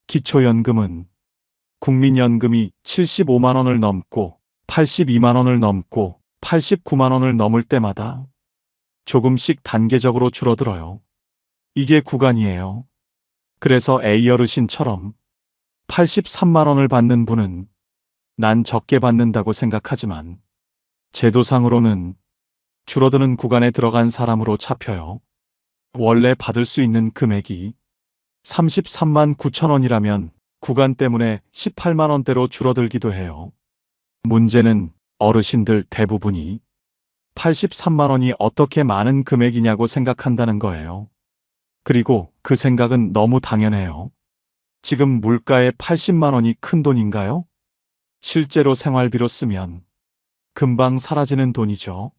S2: 기초연금은 국민연금이 75만 원을 넘고 82만 원을 넘고 89만 원을 넘을 때마다 조금씩 단계적으로 줄어들어요. 이게 구간이에요. 그래서 A 어르신처럼 83만 원을 받는 분은 난 적게 받는다고 생각하지만 제도상으로는 줄어드는 구간에 들어간 사람으로 잡혀요. 원래 받을 수 있는 금액이 33만 9천 원이라면 구간 때문에 18만 원대로 줄어들기도 해요. 문제는 어르신들 대부분이 83만 원이 어떻게 많은 금액이냐고 생각한다는 거예요. 그리고 그 생각은 너무 당연해요. 지금 물가에 80만 원이 큰 돈인가요? 실제로 생활비로 쓰면 금방 사라지는 돈이죠.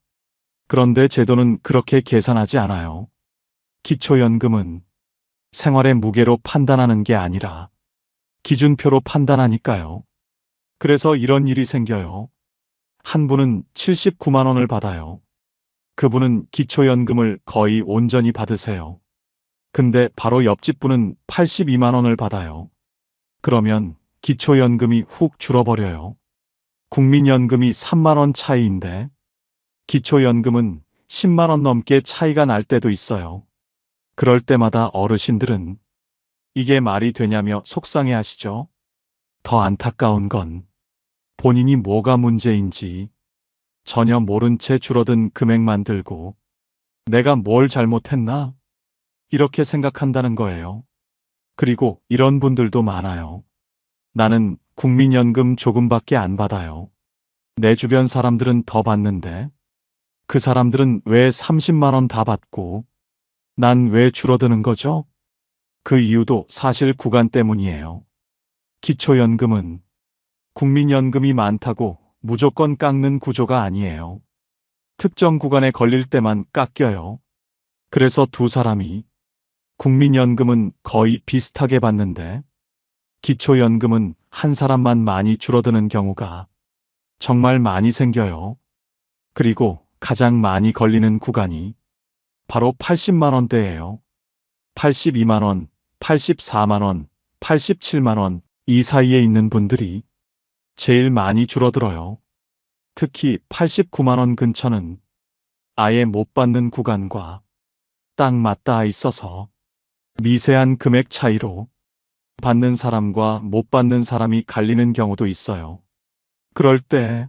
S2: 그런데 제도는 그렇게 계산하지 않아요. 기초연금은 생활의 무게로 판단하는 게 아니라 기준표로 판단하니까요. 그래서 이런 일이 생겨요. 한 분은 79만 원을 받아요. 그분은 기초연금을 거의 온전히 받으세요. 근데 바로 옆집 분은 82만 원을 받아요. 그러면 기초연금이 훅 줄어버려요. 국민연금이 3만 원 차이인데 기초연금은 10만 원 넘게 차이가 날 때도 있어요. 그럴 때마다 어르신들은 이게 말이 되냐며 속상해 하시죠. 더 안타까운 건 본인이 뭐가 문제인지 전혀 모른 채 줄어든 금액만 들고 내가 뭘 잘못했나? 이렇게 생각한다는 거예요. 그리고 이런 분들도 많아요. 나는 국민연금 조금밖에 안 받아요. 내 주변 사람들은 더 받는데 그 사람들은 왜 30만 원 다 받고 난 왜 줄어드는 거죠? 그 이유도 사실 구간 때문이에요. 기초연금은 국민연금이 많다고 무조건 깎는 구조가 아니에요. 특정 구간에 걸릴 때만 깎여요. 그래서 두 사람이 국민연금은 거의 비슷하게 받는데 기초연금은 한 사람만 많이 줄어드는 경우가 정말 많이 생겨요. 그리고 가장 많이 걸리는 구간이 바로 80만 원대예요. 82만 원, 84만 원, 87만 원 이 사이에 있는 분들이 제일 많이 줄어들어요. 특히 89만 원 근처는 아예 못 받는 구간과 딱 맞닿아 있어서 미세한 금액 차이로 받는 사람과 못 받는 사람이 갈리는 경우도 있어요. 그럴 때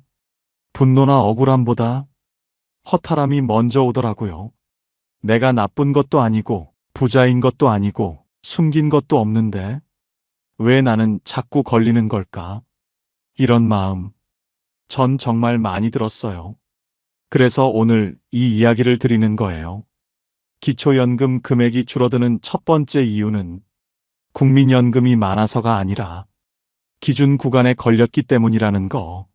S2: 분노나 억울함보다 허탈함이 먼저 오더라고요. 내가 나쁜 것도 아니고 부자인 것도 아니고 숨긴 것도 없는데 왜 나는 자꾸 걸리는 걸까? 이런 마음 전 정말 많이 들었어요. 그래서 오늘 이 이야기를 드리는 거예요. 기초연금 금액이 줄어드는 첫 번째 이유는 국민연금이 많아서가 아니라 기준 구간에 걸렸기 때문이라는 거.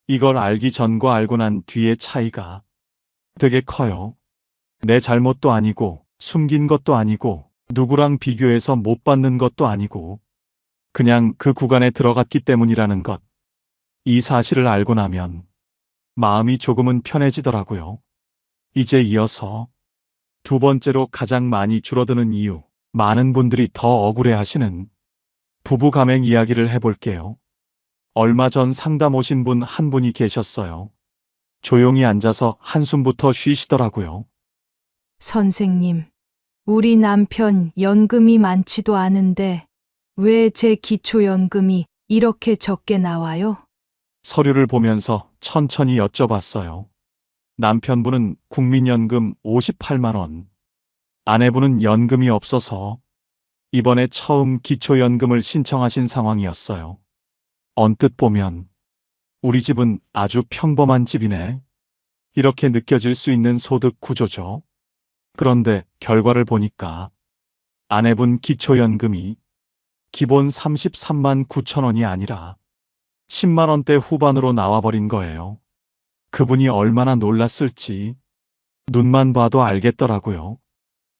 S2: 이걸 알기 전과 알고 난 뒤의 차이가 되게 커요. 내 잘못도 아니고 숨긴 것도 아니고 누구랑 비교해서 못 받는 것도 아니고 그냥 그 구간에 들어갔기 때문이라는 것. 이 사실을 알고 나면 마음이 조금은 편해지더라고요. 이제 이어서 두 번째로 가장 많이 줄어드는 이유, 많은 분들이 더 억울해하시는 부부 감행 이야기를 해볼게요. 얼마 전 상담 오신 분 한 분이 계셨어요. 조용히 앉아서 한숨부터 쉬시더라고요.
S3: 선생님, 우리 남편 연금이 많지도 않은데 왜 제 기초연금이 이렇게 적게 나와요?
S2: 서류를 보면서 천천히 여쭤봤어요. 남편분은 국민연금 58만 원, 아내분은 연금이 없어서 이번에 처음 기초연금을 신청하신 상황이었어요. 언뜻 보면 우리 집은 아주 평범한 집이네. 이렇게 느껴질 수 있는 소득 구조죠. 그런데 결과를 보니까 아내분 기초연금이 기본 33만 9천 원이 아니라 10만 원대 후반으로 나와버린 거예요. 그분이 얼마나 놀랐을지 눈만 봐도 알겠더라고요.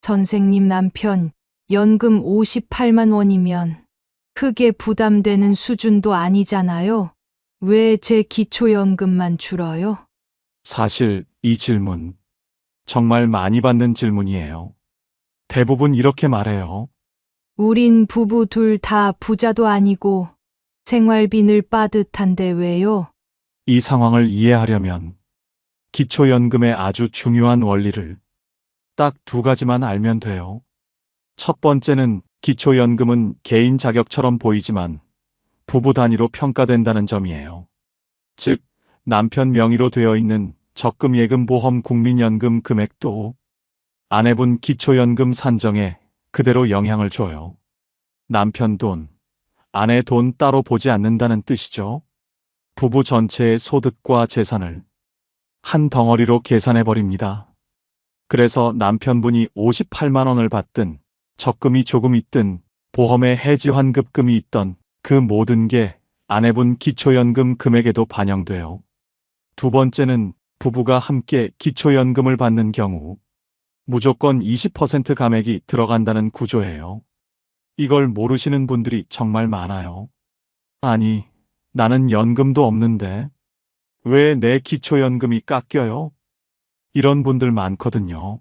S3: 선생님 남편 연금 58만 원이면 크게 부담되는 수준도 아니잖아요. 왜 제 기초연금만 줄어요?
S2: 사실 이 질문 정말 많이 받는 질문이에요. 대부분 이렇게 말해요.
S3: 우린 부부 둘 다 부자도 아니고 생활비 늘 빠듯한데 왜요?
S2: 이 상황을 이해하려면 기초연금의 아주 중요한 원리를 딱 두 가지만 알면 돼요. 첫 번째는 기초연금은 개인 자격처럼 보이지만 부부 단위로 평가된다는 점이에요. 즉, 남편 명의로 되어 있는 적금 예금 보험 국민연금 금액도 아내분 기초연금 산정에 그대로 영향을 줘요. 남편 돈, 아내 돈 따로 보지 않는다는 뜻이죠. 부부 전체의 소득과 재산을 한 덩어리로 계산해 버립니다. 그래서 남편분이 58만 원을 받든 적금이 조금 있든 보험에 해지 환급금이 있던 그 모든 게 아내분 기초연금 금액에도 반영돼요. 두 번째는 부부가 함께 기초연금을 받는 경우 무조건 20% 감액이 들어간다는 구조예요. 이걸 모르시는 분들이 정말 많아요. 아니, 나는 연금도 없는데 왜 내 기초연금이 깎여요? 이런 분들 많거든요.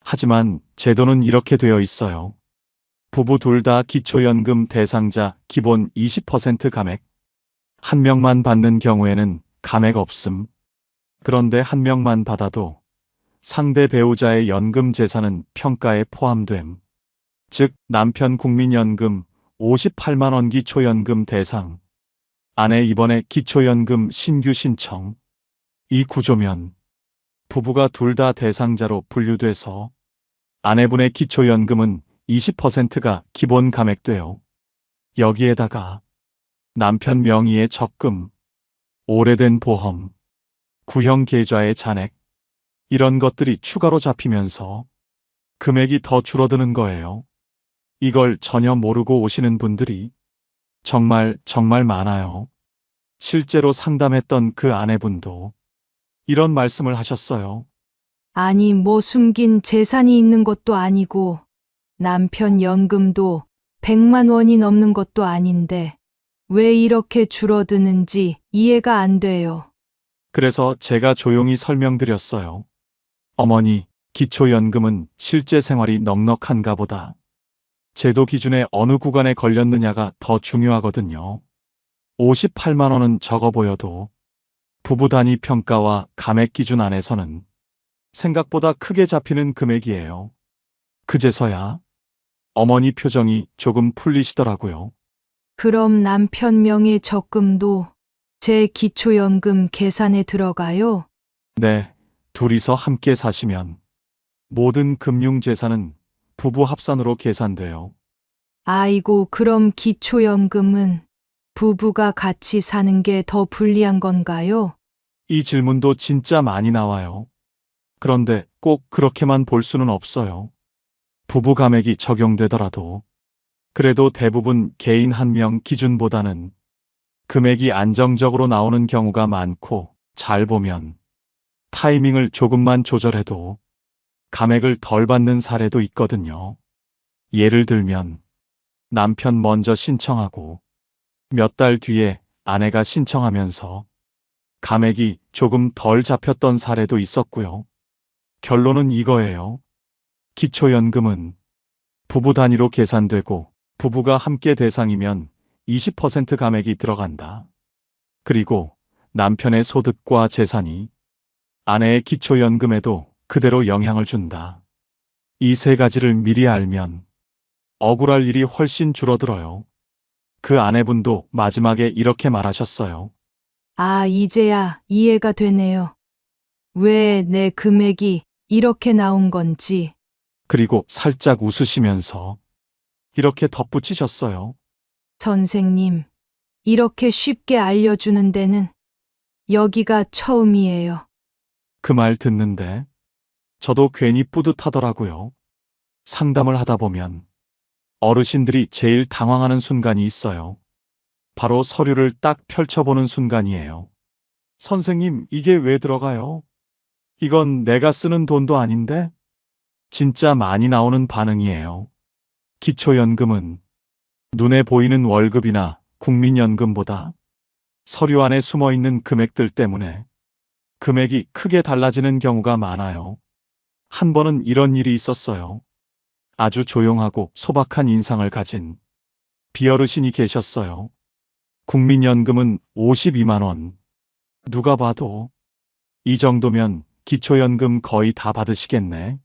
S2: 하지만 제도는 이렇게 되어 있어요. 부부 둘 다 기초연금 대상자 기본 20% 감액. 한 명만 받는 경우에는 감액 없음. 그런데 한 명만 받아도 상대 배우자의 연금 재산은 평가에 포함됨. 즉, 남편 국민연금 58만 원 기초연금 대상. 아내 이번에 기초연금 신규 신청. 이 구조면 부부가 둘 다 대상자로 분류돼서 아내분의 기초연금은 20%가 기본 감액돼요. 여기에다가 남편 명의의 적금, 오래된 보험, 구형 계좌의 잔액, 이런 것들이 추가로 잡히면서 금액이 더 줄어드는 거예요. 이걸 전혀 모르고 오시는 분들이 정말 많아요. 실제로 상담했던 그 아내분도 이런 말씀을 하셨어요.
S3: 아니, 뭐 숨긴 재산이 있는 것도 아니고 남편 연금도 100만 원이 넘는 것도 아닌데 왜 이렇게 줄어드는지 이해가 안 돼요.
S2: 그래서 제가 조용히 설명드렸어요. 어머니, 기초연금은 실제 생활이 넉넉한가 보다. 제도 기준에 어느 구간에 걸렸느냐가 더 중요하거든요. 58만 원은 적어 보여도 부부 단위 평가와 감액 기준 안에서는 생각보다 크게 잡히는 금액이에요. 그제서야 어머니 표정이 조금 풀리시더라고요.
S3: 그럼 남편 명의 적금도 제 기초연금 계산에 들어가요?
S2: 네, 둘이서 함께 사시면 모든 금융재산은 부부 합산으로 계산돼요.
S3: 아이고, 그럼 기초연금은 부부가 같이 사는 게 더 불리한 건가요?
S2: 이 질문도 진짜 많이 나와요. 그런데 꼭 그렇게만 볼 수는 없어요. 부부 감액이 적용되더라도 그래도 대부분 개인 한 명 기준보다는 금액이 안정적으로 나오는 경우가 많고, 잘 보면 타이밍을 조금만 조절해도 감액을 덜 받는 사례도 있거든요. 예를 들면 남편 먼저 신청하고 몇 달 뒤에 아내가 신청하면서 감액이 조금 덜 잡혔던 사례도 있었고요. 결론은 이거예요. 기초연금은 부부 단위로 계산되고 부부가 함께 대상이면 20% 감액이 들어간다. 그리고 남편의 소득과 재산이 아내의 기초연금에도 그대로 영향을 준다. 이 세 가지를 미리 알면 억울할 일이 훨씬 줄어들어요. 그 아내분도 마지막에 이렇게 말하셨어요.
S3: 아, 이제야 이해가 되네요. 왜 내 금액이 이렇게 나온 건지.
S2: 그리고 살짝 웃으시면서 이렇게 덧붙이셨어요.
S3: 선생님, 이렇게 쉽게 알려주는 데는 여기가 처음이에요.
S2: 그 말 듣는데 저도 괜히 뿌듯하더라고요. 상담을 하다 보면 어르신들이 제일 당황하는 순간이 있어요. 바로 서류를 딱 펼쳐보는 순간이에요. 선생님, 이게 왜 들어가요? 이건 내가 쓰는 돈도 아닌데? 진짜 많이 나오는 반응이에요. 기초연금은 눈에 보이는 월급이나 국민연금보다 서류 안에 숨어 있는 금액들 때문에 금액이 크게 달라지는 경우가 많아요. 한 번은 이런 일이 있었어요. 아주 조용하고 소박한 인상을 가진 비어르신이 계셨어요. 국민연금은 52만 원. 누가 봐도 이 정도면 기초연금 거의 다 받으시겠네.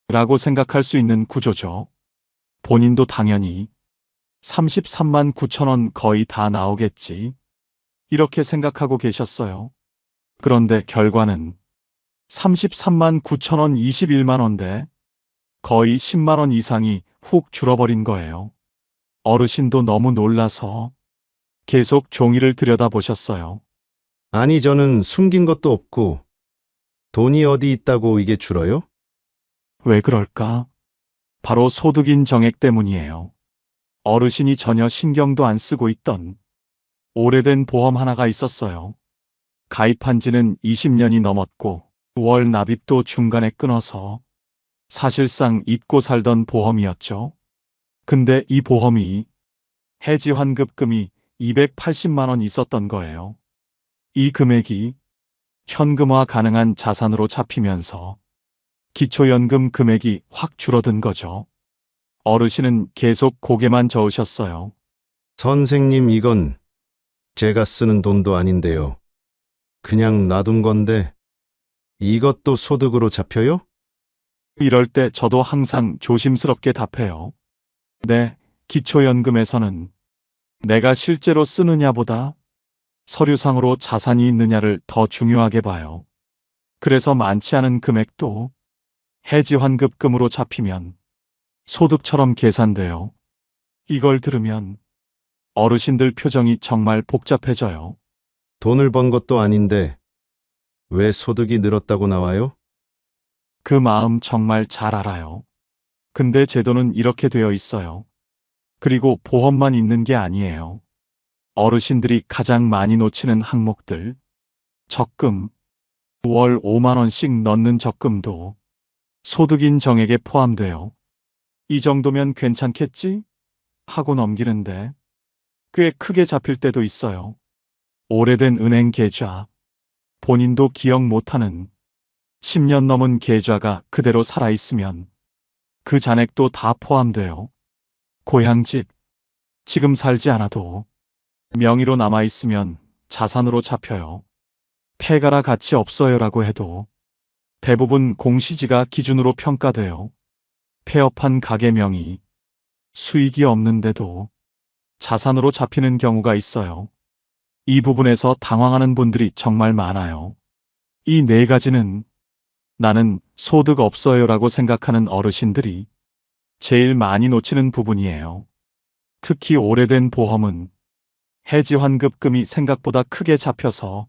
S2: 라고 생각할 수 있는 구조죠. 본인도 당연히 33만 9천 원 거의 다 나오겠지. 이렇게 생각하고 계셨어요. 그런데 결과는 33만 9천 원, 21만 원대 거의 10만 원 이상이 훅 줄어버린 거예요. 어르신도 너무 놀라서 계속 종이를 들여다보셨어요.
S6: 아니, 저는 숨긴 것도 없고 돈이 어디 있다고 이게 줄어요?
S2: 왜 그럴까? 바로 소득인 정액 때문이에요. 어르신이 전혀 신경도 안 쓰고 있던 오래된 보험 하나가 있었어요. 가입한 지는 20년이 넘었고 월 납입도 중간에 끊어서 사실상 잊고 살던 보험이었죠. 근데 이 보험이 해지 환급금이 280만 원 있었던 거예요. 이 금액이 현금화 가능한 자산으로 잡히면서 기초연금 금액이 확 줄어든 거죠. 어르신은 계속 고개만 저으셨어요.
S6: 선생님, 이건 제가 쓰는 돈도 아닌데요. 그냥 놔둔 건데 이것도 소득으로 잡혀요?
S2: 이럴 때 저도 항상 조심스럽게 답해요. 네, 기초연금에서는 내가 실제로 쓰느냐보다 서류상으로 자산이 있느냐를 더 중요하게 봐요. 그래서 많지 않은 금액도 해지환급금으로 잡히면 소득처럼 계산돼요. 이걸 들으면 어르신들 표정이 정말 복잡해져요.
S6: 돈을 번 것도 아닌데 왜 소득이 늘었다고 나와요?
S2: 그 마음 정말 잘 알아요. 근데 제도는 이렇게 되어 있어요. 그리고 보험만 있는 게 아니에요. 어르신들이 가장 많이 놓치는 항목들, 적금, 월 5만 원씩 넣는 적금도 소득인 정액에 포함돼요. 이 정도면 괜찮겠지? 하고 넘기는데 꽤 크게 잡힐 때도 있어요. 오래된 은행 계좌, 본인도 기억 못하는 10년 넘은 계좌가 그대로 살아있으면 그 잔액도 다 포함돼요. 고향집, 지금 살지 않아도 명의로 남아있으면 자산으로 잡혀요. 폐가라 가치 없어요라고 해도 대부분 공시지가 기준으로 평가돼요. 폐업한 가게 명의, 수익이 없는데도 자산으로 잡히는 경우가 있어요. 이 부분에서 당황하는 분들이 정말 많아요. 이 네 가지는 나는 소득 없어요라고 생각하는 어르신들이 제일 많이 놓치는 부분이에요. 특히 오래된 보험은 해지환급금이 생각보다 크게 잡혀서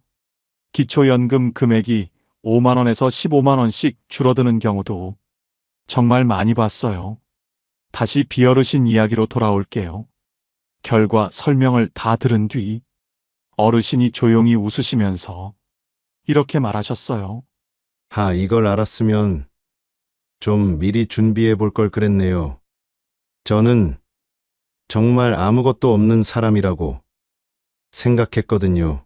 S2: 기초연금 금액이 5만 원에서 15만 원씩 줄어드는 경우도 정말 많이 봤어요. 다시 비어르신 이야기로 돌아올게요. 결과 설명을 다 들은 뒤 어르신이 조용히 웃으시면서 이렇게 말하셨어요.
S6: 이걸 알았으면 좀 미리 준비해 볼 걸 그랬네요. 저는 정말 아무것도 없는 사람이라고 생각했거든요.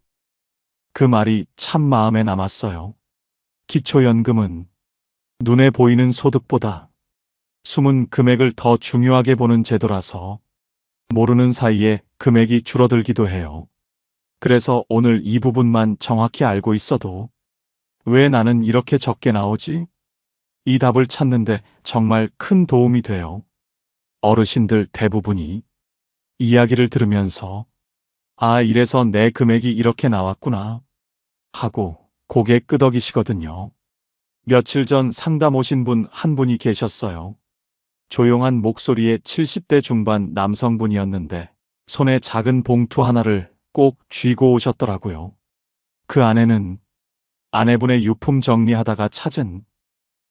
S2: 그 말이 참 마음에 남았어요. 기초연금은 눈에 보이는 소득보다 숨은 금액을 더 중요하게 보는 제도라서 모르는 사이에 금액이 줄어들기도 해요. 그래서 오늘 이 부분만 정확히 알고 있어도 왜 나는 이렇게 적게 나오지? 이 답을 찾는데 정말 큰 도움이 돼요. 어르신들 대부분이 이야기를 들으면서 이래서 내 금액이 이렇게 나왔구나 하고 고개 끄덕이시거든요. 며칠 전 상담 오신 분 한 분이 계셨어요. 조용한 목소리의 70대 중반 남성분이었는데 손에 작은 봉투 하나를 꼭 쥐고 오셨더라고요. 그 안에는 아내분의 유품 정리하다가 찾은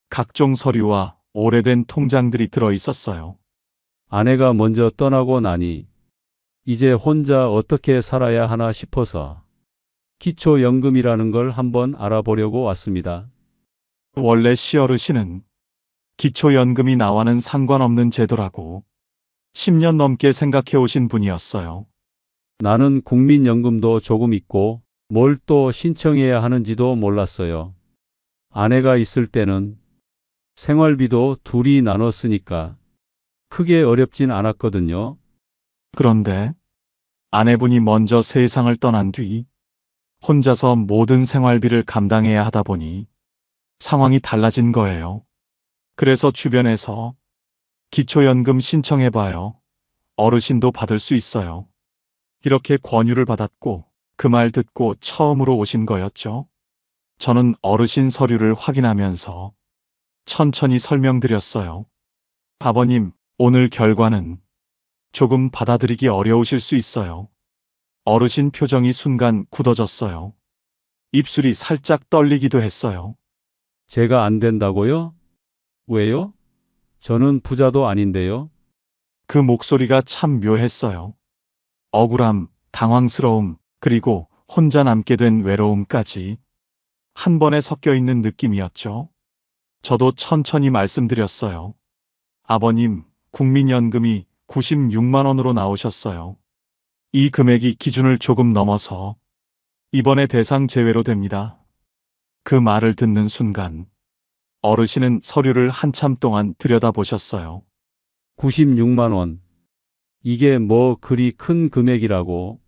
S2: 각종 서류와 오래된 통장들이 들어 있었어요.
S7: 아내가 먼저 떠나고 나니 이제 혼자 어떻게 살아야 하나 싶어서 기초연금이라는 걸 한번 알아보려고 왔습니다.
S2: 원래 시어르신은 기초연금이 나와는 상관없는 제도라고 10년 넘게 생각해 오신 분이었어요.
S7: 나는 국민연금도 조금 있고 뭘 또 신청해야 하는지도 몰랐어요. 아내가 있을 때는 생활비도 둘이 나눠 쓰니까 크게 어렵진 않았거든요.
S2: 그런데 아내분이 먼저 세상을 떠난 뒤 혼자서 모든 생활비를 감당해야 하다 보니 상황이 달라진 거예요. 그래서 주변에서 기초연금 신청해봐요. 어르신도 받을 수 있어요. 이렇게 권유를 받았고 그 말 듣고 처음으로 오신 거였죠. 저는 어르신 서류를 확인하면서 천천히 설명드렸어요. 아버님, 오늘 결과는 조금 받아들이기 어려우실 수 있어요. 어르신 표정이 순간 굳어졌어요. 입술이 살짝 떨리기도 했어요.
S7: 제가 안 된다고요? 왜요? 저는 부자도 아닌데요.
S2: 그 목소리가 참 묘했어요. 억울함, 당황스러움, 그리고 혼자 남게 된 외로움까지 한 번에 섞여 있는 느낌이었죠. 저도 천천히 말씀드렸어요. 아버님, 국민연금이 96만 원으로 나오셨어요. 이 금액이 기준을 조금 넘어서 이번에 대상 제외로 됩니다. 그 말을 듣는 순간 어르신은 서류를 한참 동안 들여다보셨어요.
S7: 96만 원. 이게 뭐 그리 큰 금액이라고.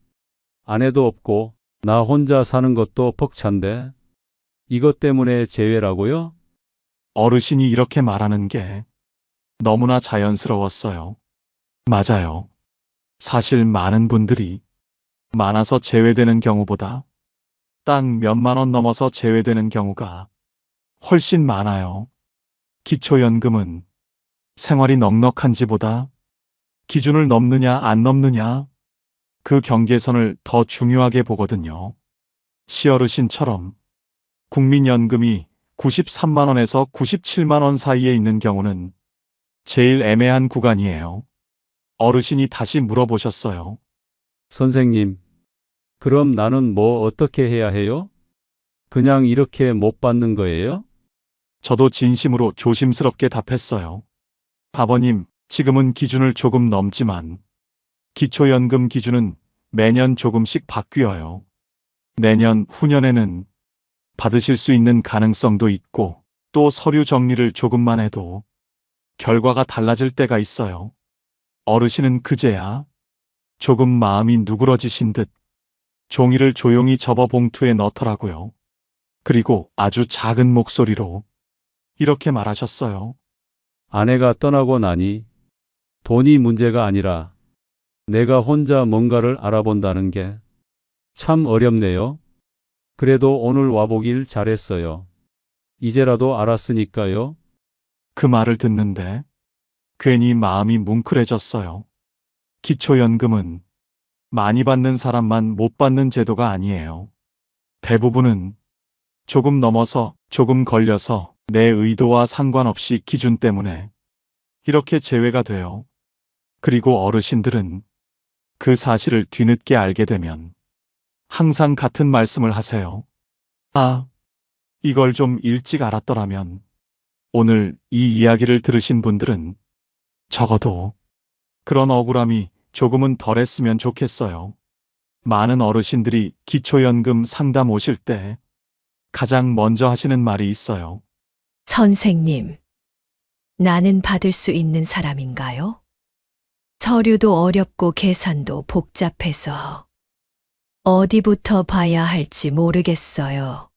S7: 아내도 없고 나 혼자 사는 것도 벅찬데. 이것 때문에 제외라고요?
S2: 어르신이 이렇게 말하는 게 너무나 자연스러웠어요. 맞아요. 사실 많은 분들이 많아서 제외되는 경우보다 딱 몇만 원 넘어서 제외되는 경우가 훨씬 많아요. 기초연금은 생활이 넉넉한지보다 기준을 넘느냐 안 넘느냐 그 경계선을 더 중요하게 보거든요. 시어르신처럼 국민연금이 93만 원에서 97만 원 사이에 있는 경우는 제일 애매한 구간이에요. 어르신이 다시 물어보셨어요.
S7: 선생님, 그럼 나는 뭐 어떻게 해야 해요? 그냥 이렇게 못 받는 거예요?
S2: 저도 진심으로 조심스럽게 답했어요. 아버님, 지금은 기준을 조금 넘지만 기초연금 기준은 매년 조금씩 바뀌어요. 내년, 후년에는 받으실 수 있는 가능성도 있고 또 서류 정리를 조금만 해도 결과가 달라질 때가 있어요. 어르신은 그제야 조금 마음이 누그러지신 듯 종이를 조용히 접어 봉투에 넣더라고요. 그리고 아주 작은 목소리로 이렇게 말하셨어요.
S7: 아내가 떠나고 나니 돈이 문제가 아니라 내가 혼자 뭔가를 알아본다는 게 참 어렵네요. 그래도 오늘 와보길 잘했어요. 이제라도 알았으니까요.
S2: 그 말을 듣는데 괜히 마음이 뭉클해졌어요. 기초연금은 많이 받는 사람만 못 받는 제도가 아니에요. 대부분은 조금 넘어서 조금 걸려서 내 의도와 상관없이 기준 때문에 이렇게 제외가 돼요. 그리고 어르신들은 그 사실을 뒤늦게 알게 되면 항상 같은 말씀을 하세요. 아, 이걸 좀 일찍 알았더라면. 오늘 이 이야기를 들으신 분들은 적어도 그런 억울함이 조금은 덜했으면 좋겠어요. 많은 어르신들이 기초연금 상담 오실 때 가장 먼저 하시는 말이 있어요.
S1: 선생님, 나는 받을 수 있는 사람인가요? 서류도 어렵고 계산도 복잡해서 어디부터 봐야 할지 모르겠어요.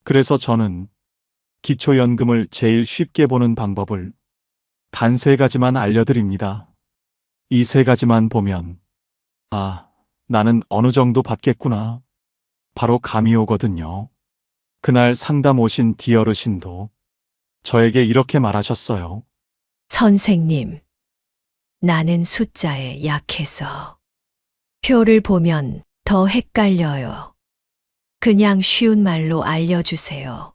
S2: 그래서 저는 기초연금을 제일 쉽게 보는 방법을 단 3가지만 알려드립니다. 이 3가지만 보면, 아, 나는 어느 정도 받겠구나. 바로 감이 오거든요. 그날 상담 오신 디어르신도 저에게 이렇게 말하셨어요.
S1: 선생님, 나는 숫자에 약해서 표를 보면 더 헷갈려요. 그냥 쉬운 말로 알려주세요.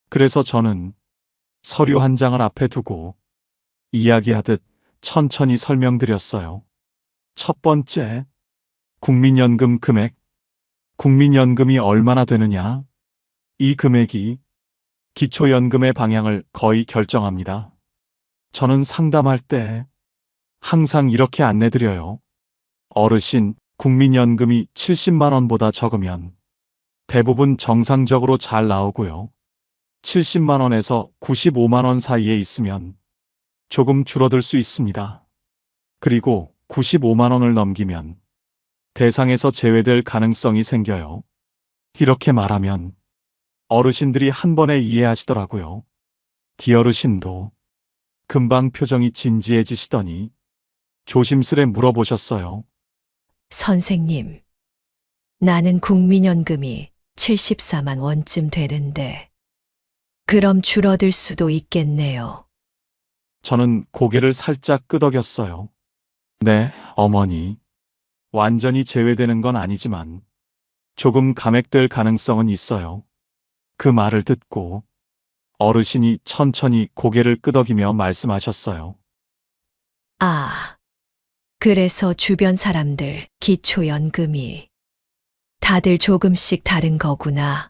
S2: 그래서 저는 서류 한 장을 앞에 두고 이야기하듯 천천히 설명드렸어요. 첫 번째, 국민연금 금액. 국민연금이 얼마나 되느냐? 이 금액이 기초연금의 방향을 거의 결정합니다. 저는 상담할 때 항상 이렇게 안내드려요. 어르신, 국민연금이 70만 원보다 적으면 대부분 정상적으로 잘 나오고요. 70만 원에서 95만 원 사이에 있으면 조금 줄어들 수 있습니다. 그리고 95만 원을 넘기면 대상에서 제외될 가능성이 생겨요. 이렇게 말하면 어르신들이 한 번에 이해하시더라고요. 디어르신도 금방 표정이 진지해지시더니 조심스레 물어보셨어요.
S1: 선생님, 나는 국민연금이 74만 원쯤 되는데, 그럼 줄어들 수도 있겠네요.
S2: 저는 고개를 살짝 끄덕였어요. 네, 어머니. 완전히 제외되는 건 아니지만 조금 감액될 가능성은 있어요. 그 말을 듣고 어르신이 천천히 고개를 끄덕이며 말씀하셨어요.
S1: 아, 그래서 주변 사람들 기초연금이 다들 조금씩 다른 거구나.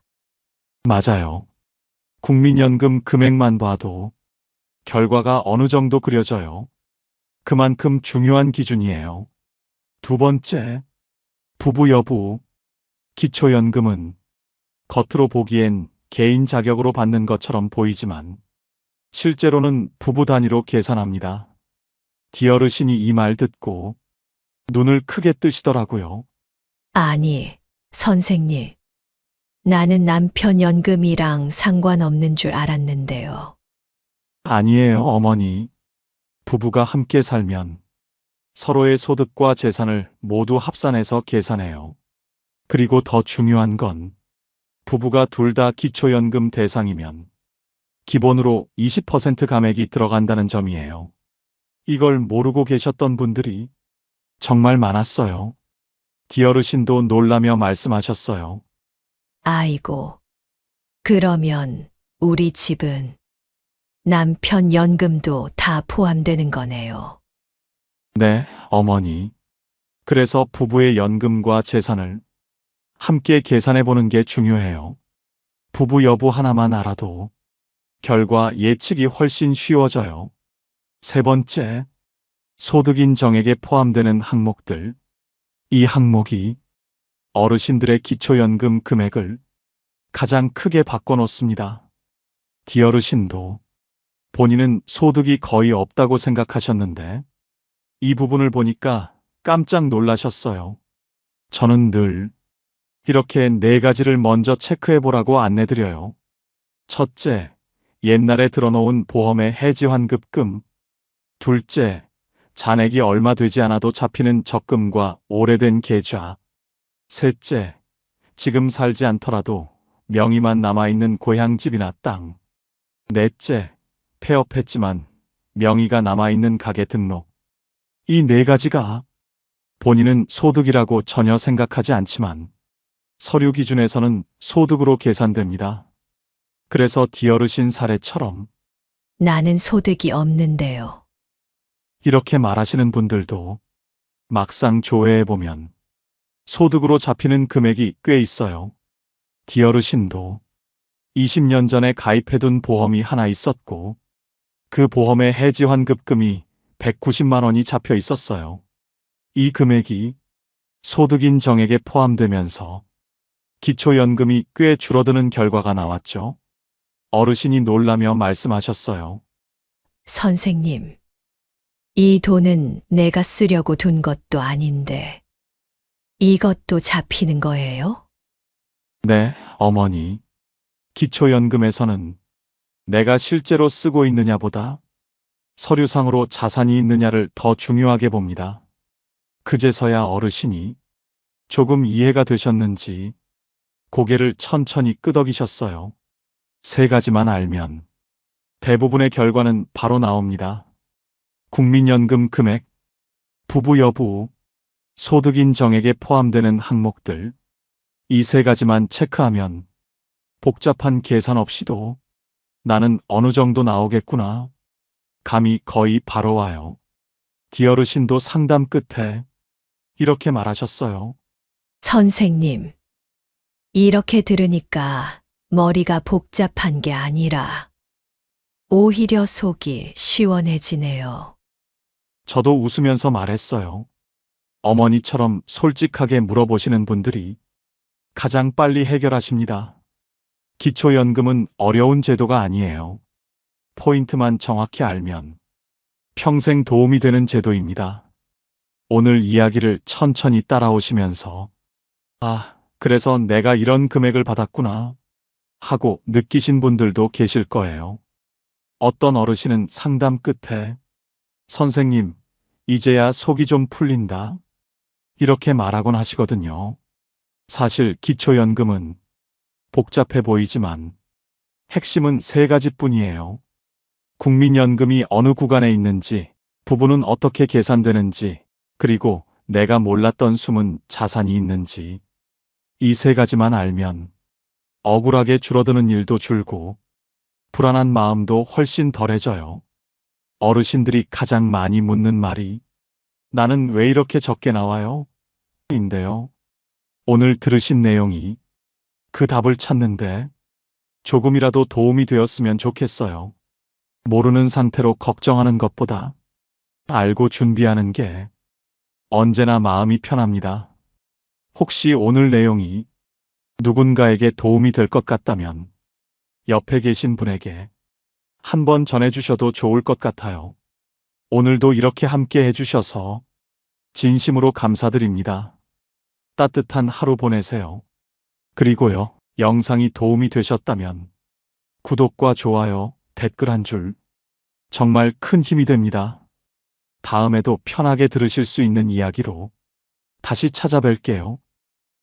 S2: 맞아요. 국민연금 금액만 봐도 결과가 어느 정도 그려져요. 그만큼 중요한 기준이에요. 두 번째, 부부 여부. 기초연금은 겉으로 보기엔 개인 자격으로 받는 것처럼 보이지만 실제로는 부부 단위로 계산합니다. 디어르신이 이 말 듣고 눈을 크게 뜨시더라고요.
S1: 아니, 선생님. 나는 남편 연금이랑 상관없는 줄 알았는데요.
S2: 아니에요, 어머니. 부부가 함께 살면 서로의 소득과 재산을 모두 합산해서 계산해요. 그리고 더 중요한 건 부부가 둘 다 기초연금 대상이면 기본으로 20% 감액이 들어간다는 점이에요. 이걸 모르고 계셨던 분들이 정말 많았어요. 디어르신도 놀라며 말씀하셨어요.
S1: 아이고. 그러면 우리 집은 남편 연금도 다 포함되는 거네요.
S2: 네, 어머니. 그래서 부부의 연금과 재산을 함께 계산해 보는 게 중요해요. 부부 여부 하나만 알아도 결과 예측이 훨씬 쉬워져요. 세 번째, 소득 인정액에 포함되는 항목들. 이 항목이 어르신들의 기초연금 금액을 가장 크게 바꿔놓습니다. 디어르신도 본인은 소득이 거의 없다고 생각하셨는데 이 부분을 보니까 깜짝 놀라셨어요. 저는 늘 이렇게 네 가지를 먼저 체크해 보라고 안내드려요. 첫째, 옛날에 들어놓은 보험의 해지 환급금. 둘째, 잔액이 얼마 되지 않아도 잡히는 적금과 오래된 계좌. 셋째, 지금 살지 않더라도 명의만 남아있는 고향집이나 땅. 넷째, 폐업했지만 명의가 남아있는 가게 등록. 이 네 가지가 본인은 소득이라고 전혀 생각하지 않지만 서류 기준에서는 소득으로 계산됩니다. 그래서 디어르신 사례처럼
S1: 나는 소득이 없는데요.
S2: 이렇게 말하시는 분들도 막상 조회해보면 소득으로 잡히는 금액이 꽤 있어요. 디어르신도 20년 전에 가입해둔 보험이 하나 있었고 그 보험의 해지 환급금이 190만 원이 잡혀 있었어요. 이 금액이 소득 인정액에 포함되면서 기초연금이 꽤 줄어드는 결과가 나왔죠. 어르신이 놀라며 말씀하셨어요.
S1: 선생님, 이 돈은 내가 쓰려고 둔 것도 아닌데, 이것도 잡히는 거예요?
S2: 네, 어머니. 기초연금에서는 내가 실제로 쓰고 있느냐보다 서류상으로 자산이 있느냐를 더 중요하게 봅니다. 그제서야 어르신이 조금 이해가 되셨는지 고개를 천천히 끄덕이셨어요. 세 가지만 알면 대부분의 결과는 바로 나옵니다. 국민연금 금액, 부부 여부, 소득 인정액에 포함되는 항목들. 이 세 가지만 체크하면 복잡한 계산 없이도 나는 어느 정도 나오겠구나. 감이 거의 바로 와요. 디어르신도 상담 끝에 이렇게 말하셨어요.
S1: 선생님, 이렇게 들으니까 머리가 복잡한 게 아니라 오히려 속이 시원해지네요.
S2: 저도 웃으면서 말했어요. 어머니처럼 솔직하게 물어보시는 분들이 가장 빨리 해결하십니다. 기초연금은 어려운 제도가 아니에요. 포인트만 정확히 알면 평생 도움이 되는 제도입니다. 오늘 이야기를 천천히 따라오시면서 아, 그래서 내가 이런 금액을 받았구나 하고 느끼신 분들도 계실 거예요. 어떤 어르신은 상담 끝에 선생님, 이제야 속이 좀 풀린다. 이렇게 말하곤 하시거든요. 사실 기초연금은 복잡해 보이지만 핵심은 세 가지뿐이에요. 국민연금이 어느 구간에 있는지, 부분은 어떻게 계산되는지, 그리고 내가 몰랐던 숨은 자산이 있는지. 이 세 가지만 알면 억울하게 줄어드는 일도 줄고 불안한 마음도 훨씬 덜해져요. 어르신들이 가장 많이 묻는 말이 나는 왜 이렇게 적게 나와요? 인데요. 오늘 들으신 내용이 그 답을 찾는데 조금이라도 도움이 되었으면 좋겠어요. 모르는 상태로 걱정하는 것보다 알고 준비하는 게 언제나 마음이 편합니다. 혹시 오늘 내용이 누군가에게 도움이 될 것 같다면 옆에 계신 분에게 한번 전해주셔도 좋을 것 같아요. 오늘도 이렇게 함께 해주셔서 진심으로 감사드립니다. 따뜻한 하루 보내세요. 그리고요, 영상이 도움이 되셨다면 구독과 좋아요, 댓글 한 줄 정말 큰 힘이 됩니다. 다음에도 편하게 들으실 수 있는 이야기로 다시 찾아뵐게요.